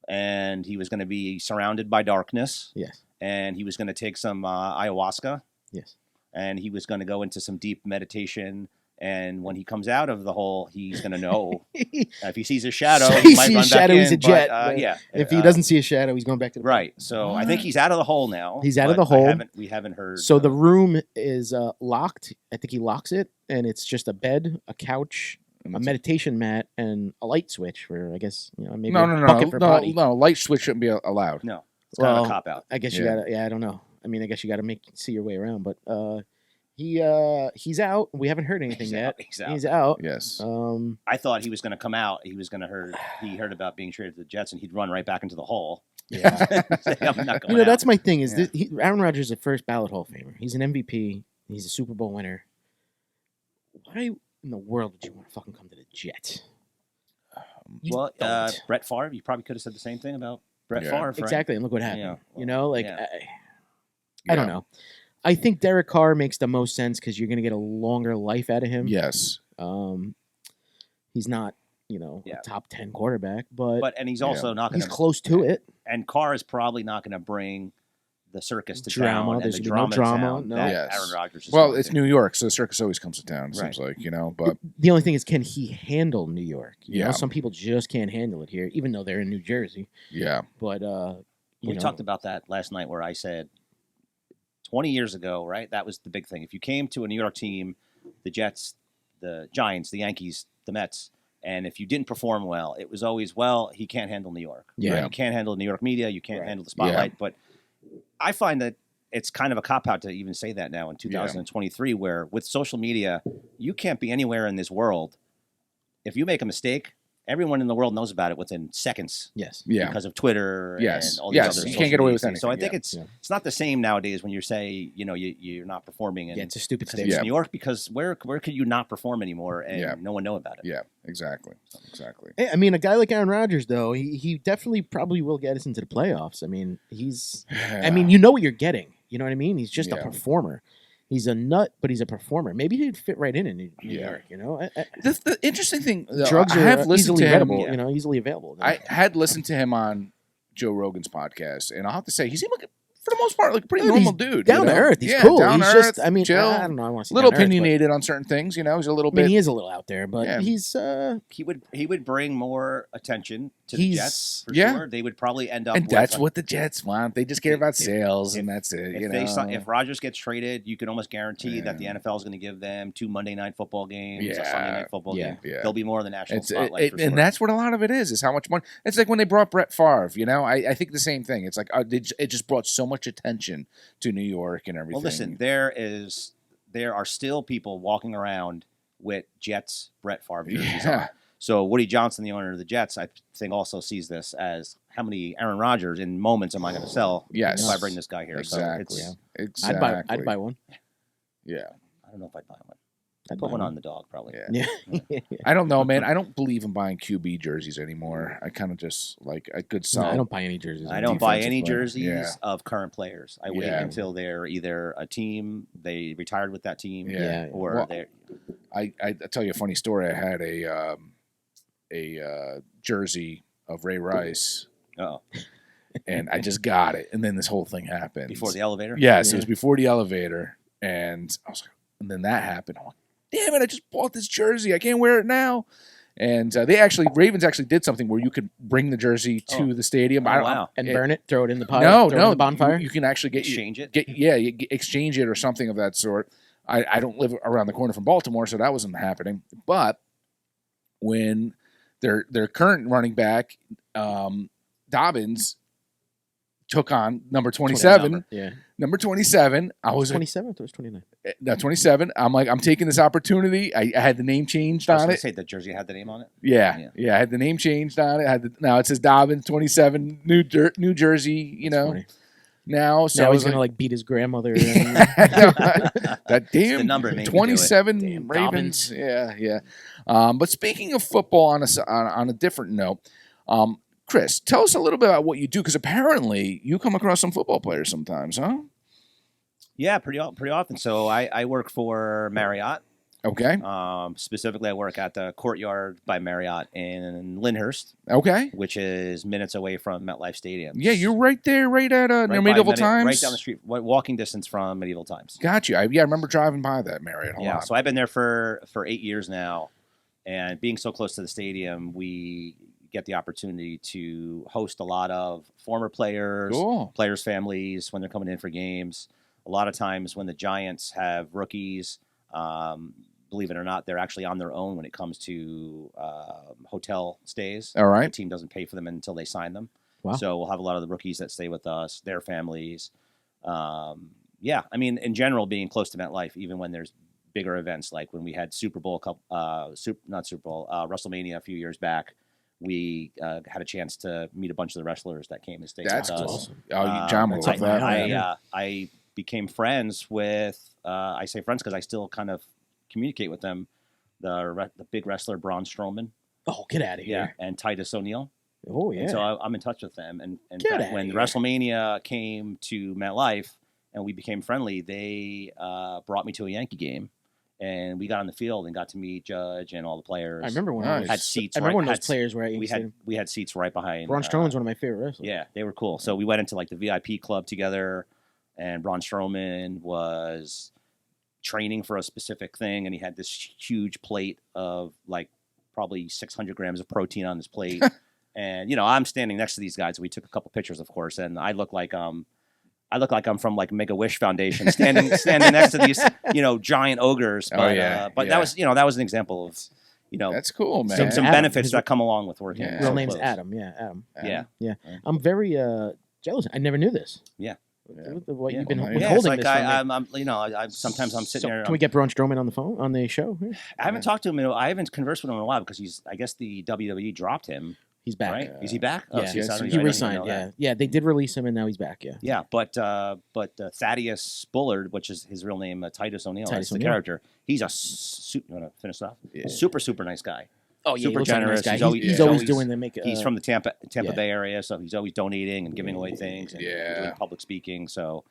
and he was going to be surrounded by darkness. Yes. And he was going to take some ayahuasca. Yes. And he was going to go into some deep meditation. And when he comes out of the hole, he's going to know if he sees a shadow. So he he might sees run a shadow, back he's in, a jet. But, yeah. If he doesn't see a shadow, he's going back to the Right. So I think he's out of the hole now. He's out of but the hole. We haven't heard. So the room is locked. I think he locks it, and it's just a bed, a couch, a meditation mat, and a light switch for, I guess, maybe a bucket for potty. No. Light switch shouldn't be allowed. No. It's kind of Well, a cop out. I guess you Yeah. gotta. Yeah, I don't know. I mean, I guess you gotta see your way around. But he's out. We haven't heard anything yet. He's out. He's out. Yes. I thought he was going to come out. He was going to He heard about being traded to the Jets, and he'd run right back into the hole. Yeah. Say, I'm not going out. That's my thing. Is Yeah. Aaron Rodgers is a first ballot Hall of Famer. He's an MVP. He's a Super Bowl winner. Why in the world would you want to fucking come to the Jets? You Well, don't. Brett Favre, you probably could have said the same thing about Brett Yeah. Favre. Right? Exactly, and look what happened. Yeah. I don't know. I think Derek Carr makes the most sense because you're going to get a longer life out of him. Yes. He's not, Yeah. a top 10 quarterback, but And he's also not going he's to. close to it. And Carr is probably not going to bring the circus to Drama. town and There's the gonna be no drama, drama, to town no. that Yes. Aaron Rodgers is Well, going it's to. New York, so the circus always comes to town. It seems Right. like, but The only thing is, can he handle New York? Yeah. Some people just can't handle it here, even though they're in New Jersey. yeah. But We talked about that last night where I said 20 years ago, right? That was the big thing. If you came to a New York team, the Jets, the Giants, the Yankees, the Mets, and if you didn't perform well, it was always, well, he can't handle New York. Yeah. Right? You can't handle New York media. You can't Right. handle the spotlight. But I find that it's kind of a cop-out to even say that now in 2023, where with social media, you can't be anywhere in this world. If you make a mistake, everyone in the world knows about it within seconds. yes. Yeah. Because of Twitter Yes. and all these Yes. other You social can't get away media with things. So I anything. think Yeah. it's not the same nowadays when you say, you're not performing and Yeah, it's a stupid because statement. it's New York, because where could you not perform anymore and Yeah. no one know about it? Yeah. Exactly. Hey, I mean, a guy like Aaron Rodgers, though, he definitely probably will get us into the playoffs. I mean, you know what you're getting. You know what I mean? He's just a Yeah. performer. He's a nut, but he's a performer. Maybe he'd fit right in New Yeah. York. The interesting thing, though, Drugs I are have listened easily to him. available. Easily available. I had listened to him on Joe Rogan's podcast, and I'll have to say he seemed like, for the most part, like a pretty normal dude. Down to earth. He's cool. Down He's to just, earth, I mean, chill, I don't know. I want to say little down to earth, but- opinionated on certain things. He's a little I mean, bit. he is a little out there, but Yeah. he's He would bring more attention to the He's- Jets for Yeah. sure. They would probably end up and with that's a- what the Jets want. They just care about If- sales, if- and that's it. If Rodgers gets traded, you can almost guarantee that the NFL is going to give them 2 Monday night football games, a Yeah. Sunday night football Yeah. game. Yeah. They'll be more of the national It's, spotlight for sure. and that's what a lot of it is how much money. It's like when they brought Brett Favre. I think the same thing. It's like it just brought so much attention to New York and everything. Well, listen, there are still people walking around with Jets Brett Favre jerseys Yeah. on. So Woody Johnson, the owner of the Jets, I think also sees this as how many Aaron Rodgers in moments am I going to sell Yes. if I bring this guy here? Exactly. So Exactly. I'd buy one. Yeah. I don't know if I'd buy one. I'd Put buy one on the dog probably. Yeah. Yeah. I don't know, man. I don't believe in buying QB jerseys anymore. I kind of just like a good No, solid. I don't buy any jerseys. I don't buy defensive any player. jerseys Yeah. of current players. I wait Yeah. until they're either a team, they retired with that team, Yeah. or Well, they're I tell you a funny story. I had a jersey of Ray Rice, oh, and I just got it, and then this whole thing happened before the elevator. Yes, Yeah. it was before the elevator, and I was like, and then that happened. I'm like, damn it! I just bought this jersey. I can't wear it now. And Ravens actually did something where you could bring the jersey to the stadium. Oh, I don't, wow. and burn it, throw it in the pile, No, throw it no, in the bonfire. You can actually Exchange it? exchange it or something of that sort. I don't live around the corner from Baltimore, so that wasn't happening. But when their current running back Dobbins took on number 27, Yeah. Number 27. I was 27 or 29? No, 27. I'm like, I'm taking this opportunity. I had the name changed I was on gonna it. say the jersey had the name on it. Yeah. I had the name changed on it. Now it says Dobbins 27, New Jersey. You know. Funny. Now, so Now I he's was gonna like beat his grandmother. And, that damn the number made me do it. 27 Damn Ravens. Yeah. But speaking of football, on a different note, Chris, tell us a little bit about what you do, because apparently you come across some football players sometimes, huh? Yeah, pretty often. So I work for Marriott. Okay. Specifically, I work at the Courtyard by Marriott in Lyndhurst, Okay. which is minutes away from MetLife Stadium. Yeah, you're right there, right at near by Medieval Times. right down the street, walking distance from Medieval Times. Got you. I remember driving by that Marriott a Yeah, lot. so I've been there for 8 years now, and being so close to the stadium, we get the opportunity to host a lot of former players, Cool. players' families when they're coming in for games. A lot of times when the Giants have rookies, believe it or not, they're actually on their own when it comes to hotel stays. All right. The team doesn't pay for them until they sign them. Wow. So we'll have a lot of the rookies that stay with us, their families. Yeah, I mean, in general, being close to MetLife, even when there's bigger events, like when we had WrestleMania a few years back, we had a chance to meet a bunch of the wrestlers that came and stayed That's with us. awesome. John will that's love like that. I became friends with, I say friends because I still kind of communicate with them, the big wrestler Braun Strowman, oh, get out of here! and Titus O'Neil. Oh yeah. And so I'm in touch with them. And in Get fact, outta when here. WrestleMania came to MetLife and we became friendly, they brought me to a Yankee game, and we got on the field and got to meet Judge and all the players. I remember when Nice. Had seats. I remember when right, those players were at we Yankee Stadium. had seats right behind. Braun Strowman's one of my favorite wrestlers. Yeah, they were cool. So we went into like the VIP club together, and Braun Strowman was training for a specific thing, and he had this huge plate of like probably 600 grams of protein on his plate. And I'm standing next to these guys. We took a couple pictures, of course, and I look like I'm from like Make-A-Wish Foundation, standing next to these giant ogres. But, that was an example of That's cool, man. some Adam, benefits his that come along with working. Yeah. Real so name's close. Adam. Yeah, Adam. Yeah. I'm very jealous. I never knew this. Yeah. What Yeah. you've been Well, withholding Yeah, it's like this from me. sometimes I'm sitting there. Can we get Braun Strowman on the phone on the show? Yeah. I haven't talked to him. I haven't conversed with him in a while because I guess the WWE dropped him. He's back. Right? Is he back? Yeah, see, so I don't he even resigned. know Yeah, that. yeah, they did release him, and now he's back. Yeah. Yeah, but Thaddeus Bullard, which is his real name, Titus O'Neil, Titus that's the O'Neil. character. He's you want to finish off? Yeah. Super nice guy. Oh yeah, Super he looks like a generous. nice guy. He's He's always- always doing the make. He's from the Tampa yeah. Bay area, so he's always donating and giving away things and Yeah. doing public speaking. So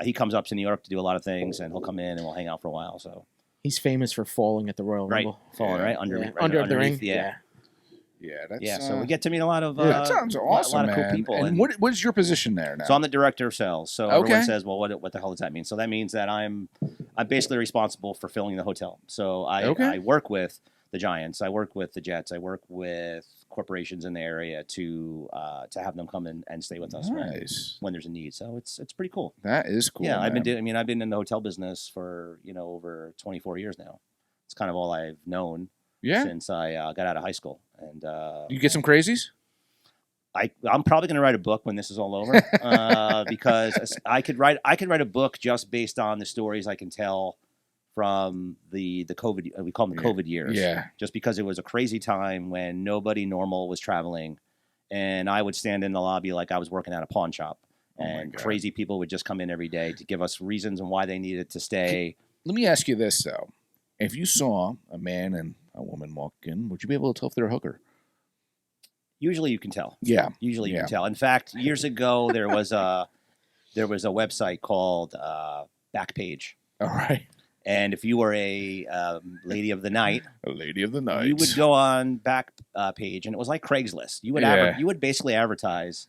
he comes up to New York to do a lot of things, and he'll come in and we'll hang out for a while. So He's famous for falling at the Royal right, Rumble. falling Yeah. right under Yeah. right Under the ring. underneath, yeah. Yeah, that's Yeah, so we get to meet a lot of that sounds awesome, a lot of man. cool people. And what is your position there now? So I'm the director of sales. So Okay. everyone says, "Well, what the hell does that mean?" So that means that I'm basically responsible for filling the hotel. So I work with the Giants, I work with the Jets, I work with corporations in the area to have them come in and stay with us Nice. when there's a need. So it's pretty cool. That is cool. Yeah, man. I've been in the hotel business for over 24 years now. It's kind of all I've known since I got out of high school. And You get some crazies? I'm probably going to write a book when this is all over because I could write a book just based on the stories I can tell from the COVID. We call them the COVID years. Yeah. Just because it was a crazy time when nobody normal was traveling, and I would stand in the lobby like I was working at a pawn shop, Oh my and God. crazy people would just come in every day to give us reasons and why they needed to stay. Let me ask you this though: if you saw a man and a woman walk in, would you be able to tell if they're a hooker? Usually, you can tell. Yeah. Usually, you Yeah. can tell. In fact, years ago, there was a website called Backpage. All right. And if you were a lady of the night, A lady of the night. you would go on back page, and it was like Craigslist. You would you would basically advertise,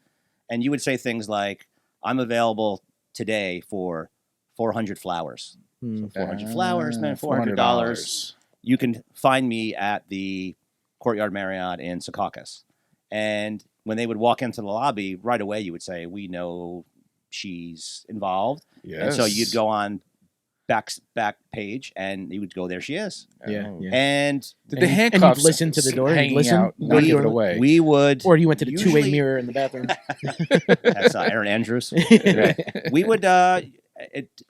and you would say things like, "I'm available today for 400 flowers." Hmm. So 400 flowers, man, $400. You can find me at the Courtyard Marriott in Secaucus. And when they would walk into the lobby, right away you would say, "We know she's involved." Yes. And so you'd go on back page, and you would go, "There she is." Yeah, Oh. yeah. And Did And the you- handcuffs and you'd listen to the door, you'd hanging listen? out, What not do you give it do? away? we would. Or you went to the two-way Usually- mirror in the bathroom. That's Aaron Andrews. We would.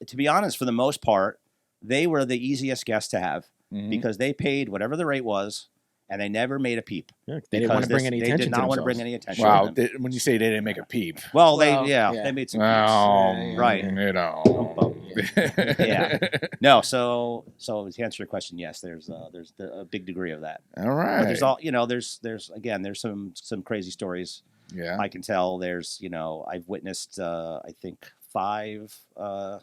to be honest, for the most part, they were the easiest guests to have because they paid whatever the rate was, and they never made a peep. Yeah, they didn't want to bring any attention. They did not to want to themselves. bring any attention. Wow. to them. When you say they didn't make a peep. Well, Well, they made some peeps. Right. You know. Yeah. No. So to answer your question, yes, there's a big degree of that. All right. But there's some crazy stories. Yeah. I can tell. I've witnessed I think 5. I'm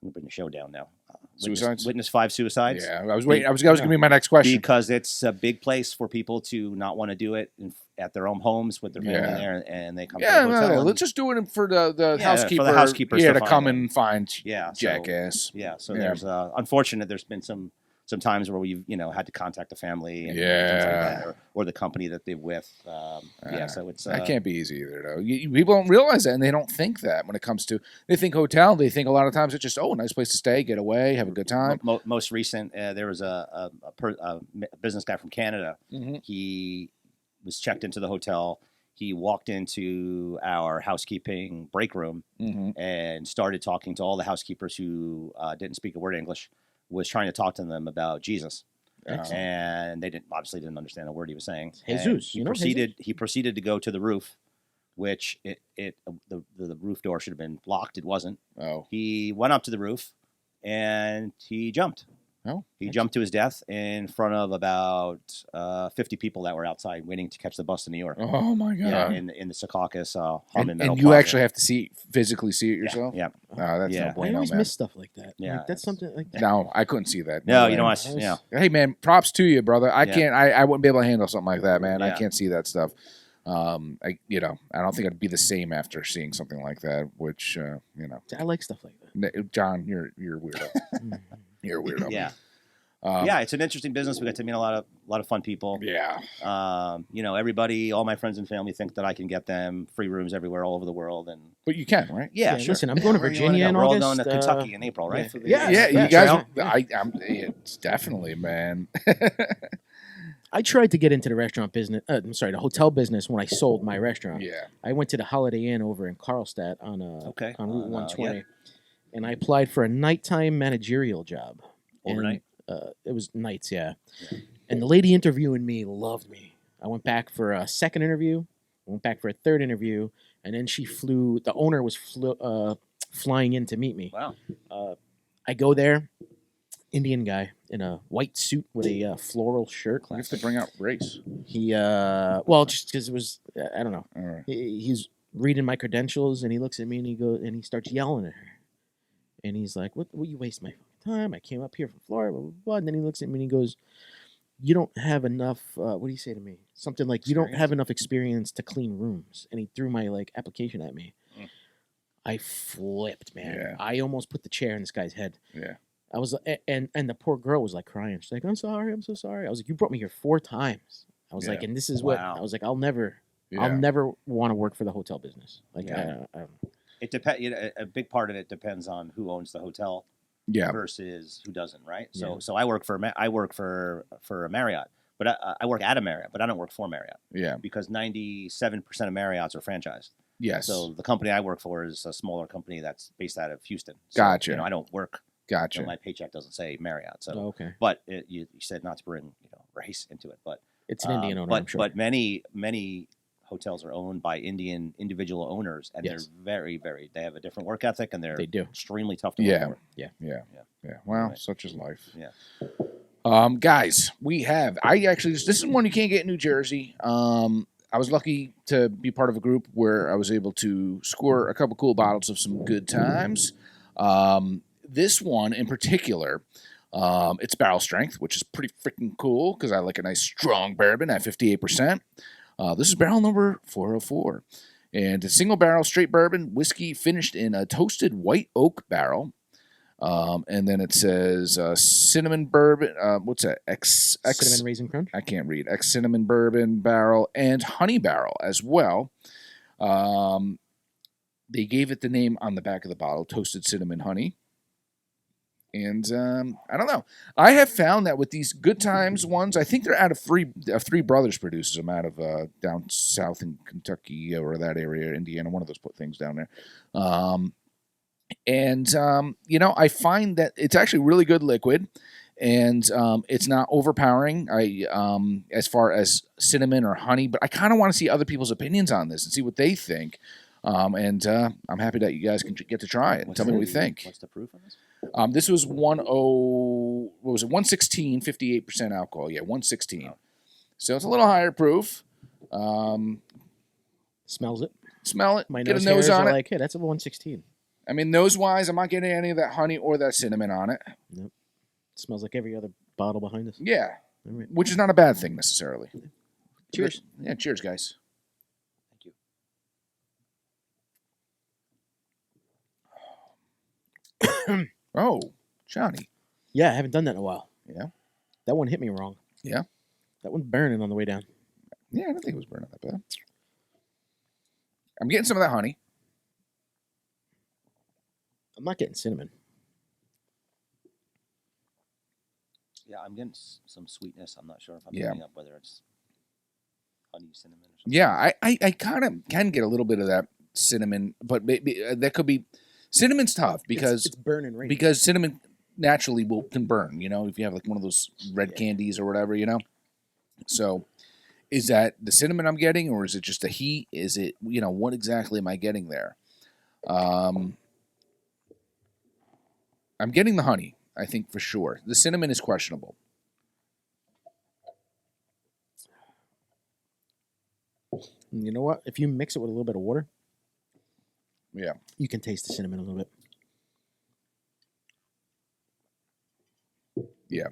gonna bring the show down now. Suicides? Witnessed 5 suicides. Yeah, I was waiting. I was going to be my next question. Because it's a big place for people to not want to do it at their own homes with their family there, and they come to the hotel. No, let's just do it for the housekeeper. For the housekeepers to come and find jackass. So there's unfortunate. There's been some times where we've had to contact the family and things like that, or the company that they're with. So it's that can't be easy either, though. People don't realize that, and they don't think that when it comes to. They think hotel. They think a lot of times it's just a nice place to stay, get away, have a good time. Most recent, there was a business guy from Canada. Mm-hmm. He was checked into the hotel. He walked into our housekeeping break room and started talking to all the housekeepers who didn't speak a word of English. Was trying to talk to them about Jesus, and they obviously didn't understand a word he was saying. Jesus, He proceeded to go to the roof, which the roof door should have been locked. It wasn't. Oh. He went up to the roof, and he jumped. Oh. He jumped to his death in front of about 50 people that were outside waiting to catch the bus to New York. Oh my God! Yeah, in the Secaucus Harmon Meadow and you Plaza. actually have to physically see it yourself. Yeah. Oh, that's no I bueno, always man. miss stuff like that. Yeah, Like, that's something like that. No, I couldn't see that. No, way. you know what? Yeah. Hey man, props to you, brother. I can't. I wouldn't be able to handle something like that, man. I Yeah. can't see that stuff. I don't think I'd be the same after seeing something like that. Which I like stuff like that. John, you're a weirdo. You're a weirdo. Yeah. It's an interesting business. We got to meet a lot of fun people. Yeah. Everybody, all my friends and family think that I can get them free rooms everywhere, all over the world, and But you can, right? yeah, sure. Listen, I'm going to Wherever you wanna Virginia go. in We're all August. going to Kentucky in April, right? For the- You guys. It's definitely, man. I tried to get into the restaurant business. The hotel business when I sold my restaurant. Yeah. I went to the Holiday Inn over in Carlstadt on Route 120, and I applied for a nighttime managerial job. Overnight? And, it was nights, yeah. And the lady interviewing me loved me. I went back for a second interview. I went back for a third interview, and then she flew. The owner was flying in to meet me. Wow. I go there, Indian guy in a white suit with a floral shirt. You have to bring out race. He just because it was I don't know. All right. He's reading my credentials, and he looks at me, and he starts yelling at her, and he's like, "What? You waste my time? I came up here from Florida, blah, blah, blah." And then he looks at me and he goes, "You don't have enough." What do you say to me? Something like, "You don't have enough experience to clean rooms." And he threw my application at me. I flipped, man. Yeah. I almost put the chair in this guy's head. Yeah. I was, and the poor girl was like crying. She's like, "I'm sorry, I'm so sorry." I was like, "You brought me here 4 times." I was like, and this is what I was like. I'll never want to work for the hotel business. It depends. A big part of it depends on who owns the hotel. Yeah. Versus who doesn't, right? Yeah. So I work for a Marriott, but I work at a Marriott, but I don't work for Marriott. Yeah. Because 97% of Marriotts are franchised. Yes. So the company I work for is a smaller company that's based out of Houston. So, Gotcha. I don't work. Gotcha. My paycheck doesn't say Marriott. So, okay. But you said not to bring race into it, but It's an Indian owner, but I'm sure. but many hotels are owned by Indian individual owners, and Yes. they're very, very. They have a different work ethic, and They do. extremely tough to work for. Yeah. Well, such is life. Yeah. Guys, this is one you can't get in New Jersey. I was lucky to be part of a group where I was able to score a couple cool bottles of some good times. This one in particular, it's barrel strength, which is pretty freaking cool because I like a nice strong bourbon at 58%. This is barrel number 404. And a single barrel straight bourbon whiskey finished in a toasted white oak barrel. And then it says cinnamon bourbon. What's that? Cinnamon Raisin Crunch? I can't read. Cinnamon bourbon barrel and honey barrel as well. They gave it the name on the back of the bottle, Toasted Cinnamon Honey. And I don't know. I have found that with these Good Times ones, I think they're out of Three Brothers produces them out of down south in Kentucky or that area, Indiana, one of those things down there. And I find that it's actually really good liquid, and it's not overpowering. As far as cinnamon or honey, but I kind of want to see other people's opinions on this and see what they think. And I'm happy that you guys can get to try it and tell me what you think. What's the proof on this? This was 116, 58% alcohol. Yeah, 116. Oh. So it's a little higher proof. Smells it. Smell it. My get nose a nose hairs on are it. like, hey, that's a 116. I mean, nose-wise, I'm not getting any of that honey or that cinnamon on it. Nope. It smells like every other bottle behind us. Yeah, All right. which is not a bad thing necessarily. Cheers. Yeah, cheers, guys. Thank you. Oh, Johnny. Yeah, I haven't done that in a while. Yeah. That one hit me wrong. Yeah. That one's burning on the way down. Yeah, I don't think it was burning that bad. I'm getting some of that honey. I'm not getting cinnamon. Yeah, I'm getting some sweetness. I'm not sure if I'm Yeah. picking up whether it's honey, cinnamon, or something. Yeah, I kind of can get a little bit of that cinnamon, but maybe that could be cinnamon's tough because it's burning right because cinnamon naturally can burn. If you have like one of those red candies or whatever, So, is that the cinnamon I'm getting, or is it just the heat? Is it what exactly am I getting there? I'm getting the honey, I think, for sure. The cinnamon is questionable. You know what? If you mix it with a little bit of water, Yeah. you can taste the cinnamon a little bit. Yeah.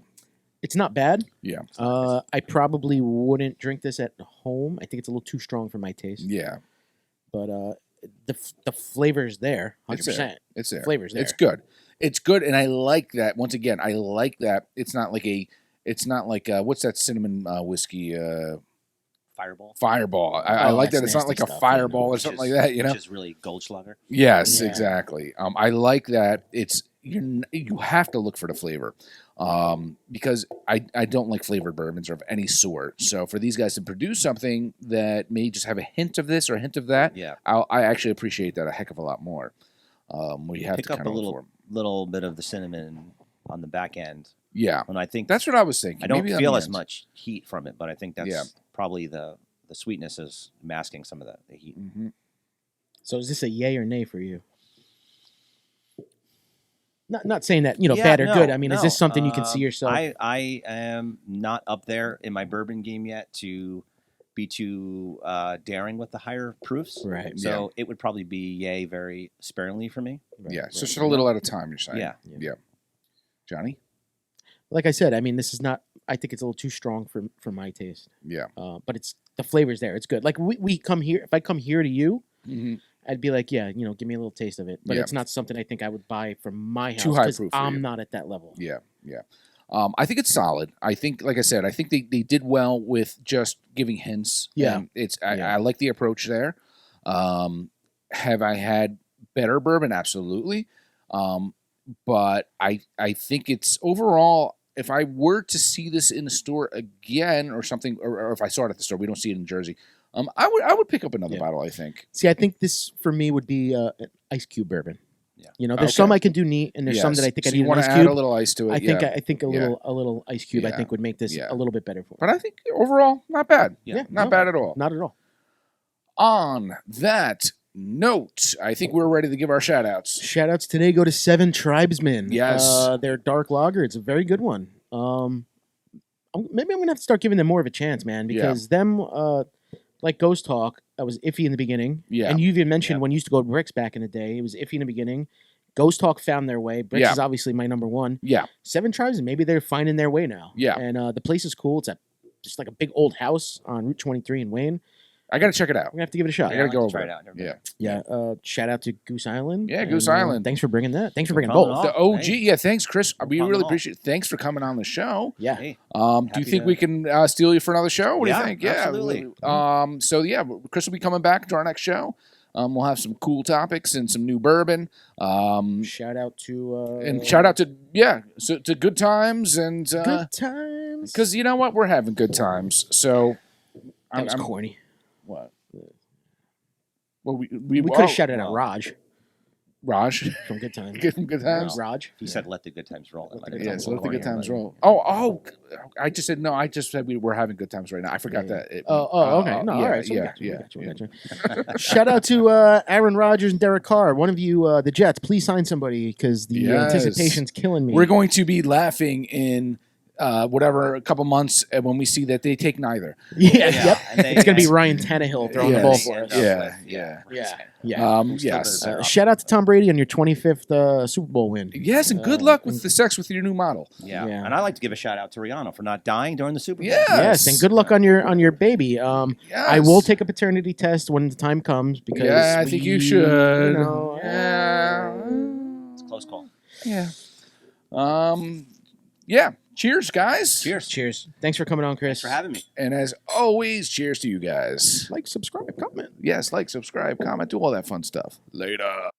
It's not bad. Yeah. I probably wouldn't drink this at home. I think it's a little too strong for my taste. Yeah. But the flavor's there, 100%. It's there. Flavor's there. It's good. It's good, and I like that. Once again, I like that. It's not like what's that cinnamon whiskey? Fireball. I like that. that's It's not like nasty a stuff, Fireball or Which something is- like that. Which is really Goldschlager. Yes, Yeah. exactly. I like that. You have to look for the flavor, because I don't like flavored bourbons or of any sort. So for these guys to produce something that may just have a hint of this or a hint of that, Yeah. I actually appreciate that a heck of a lot more. Where you have Pick to up kind a of look for 'em. little bit of the cinnamon on the back end. Yeah, And I think that's what I was thinking. I don't Maybe on feel the as end. much heat from it, but I think that's Yeah. probably the sweetness is masking some of the heat. Mhm. So is this a yay or nay for you? Not saying that Yeah, bad or no, good. I mean, is this no. something you can see yourself? I am not up there in my bourbon game yet to be too daring with the higher proofs. Right. So it would probably be yay very sparingly for me. Right, Yeah, right. so just a little at a time. You're saying. Yeah. Yeah. Johnny. Like I said, I mean, this is not. I think it's a little too strong for my taste. Yeah. But it's the flavor's there. It's good. Like we come here. If I come here to you, Mm-hmm. I'd be like, yeah, give me a little taste of it. But Yeah. it's not something I think I would buy from my house Too high 'cause proof for I'm you. not at that level. Yeah. I think it's solid. I think, like I said, I think they did well with just giving hints. Yeah. And Yeah. I like the approach there. Have I had better bourbon? Absolutely. But I think it's overall, if I were to see this in the store again or something, or if I saw it at the store, we don't see it in Jersey. I would pick up another Yeah. bottle, I think. See, I think this for me would be an ice cube bourbon. Yeah. There's some I can do neat, and there's some that I think so I need you an want ice to add cube. a little ice to it. I think a Yeah. little ice cube I Yeah. think would make this Yeah. a little bit better for me. But I think overall, not bad. Yeah. Not no, bad at all. Not at all. On that note, I think we're ready to give our shout outs. Shout outs today go to Seven Tribesmen. Yes. Their dark lager. It's a very good one. Maybe I'm gonna have to start giving them more of a chance, man, because them like Ghost Talk, I was iffy in the beginning. Yeah. And you even mentioned Yeah. when you used to go to Bricks back in the day, it was iffy in the beginning. Ghost Talk found their way. Bricks Yeah. is obviously my number one. Yeah. Seven Tribes, maybe they're finding their way now. Yeah. And the place is cool. It's just like a big old house on Route 23 in Wayne. I got to check it out. We're gonna have to give it a shot. I gotta I'd go like to try over it it. out. Never been. Yeah. Yeah. Shout out to Goose Island. Yeah, Goose And, Island. Thanks for bringing that. Thanks for bringing coming both. on. The OG. Hey. Yeah, thanks, Chris. We problem really at all. appreciate it. Thanks for coming on the show. Yeah. Hey, Do you Happy think to- we can steal you for another show? What do Yeah, you think? Yeah, absolutely. So yeah, Chris will be coming back to our next show. We'll have some cool topics and some new bourbon. Shout out to And shout out to to Good Times and Good Times. because you know what, we're having good times. So that was I'm corny. what? Well, we We could have oh, shouted out well. Raj. Raj from Good Times. from Good Times. Raj. He said, "Let the good times roll." Yeah, so let the good times roll. Oh, I just said no. I just said we were having good times right now. I forgot that. Okay. No, yeah, all right. So yeah. we got you. Shout out to Aaron Rodgers and Derek Carr. One of you, the Jets, please sign somebody because the anticipation's killing me. We're going to be laughing in a couple months when we see that they take neither. Yep. It's going to be Ryan Tannehill throwing the ball for us. Yeah. Yes. Shout out to Tom Brady on your 25th Super Bowl win. Yes, and good luck with the sex with your new model. Yeah. And I like to give a shout out to Rihanna for not dying during the Super Bowl. Yes, and good luck on your baby. I will take a paternity test when the time comes because I think you should. It's a close call. Yeah. Cheers, guys. Cheers. Thanks for coming on, Chris. Thanks for having me. And as always, cheers to you guys. Like, subscribe, comment. Yes, like, subscribe, comment, do all that fun stuff. Later.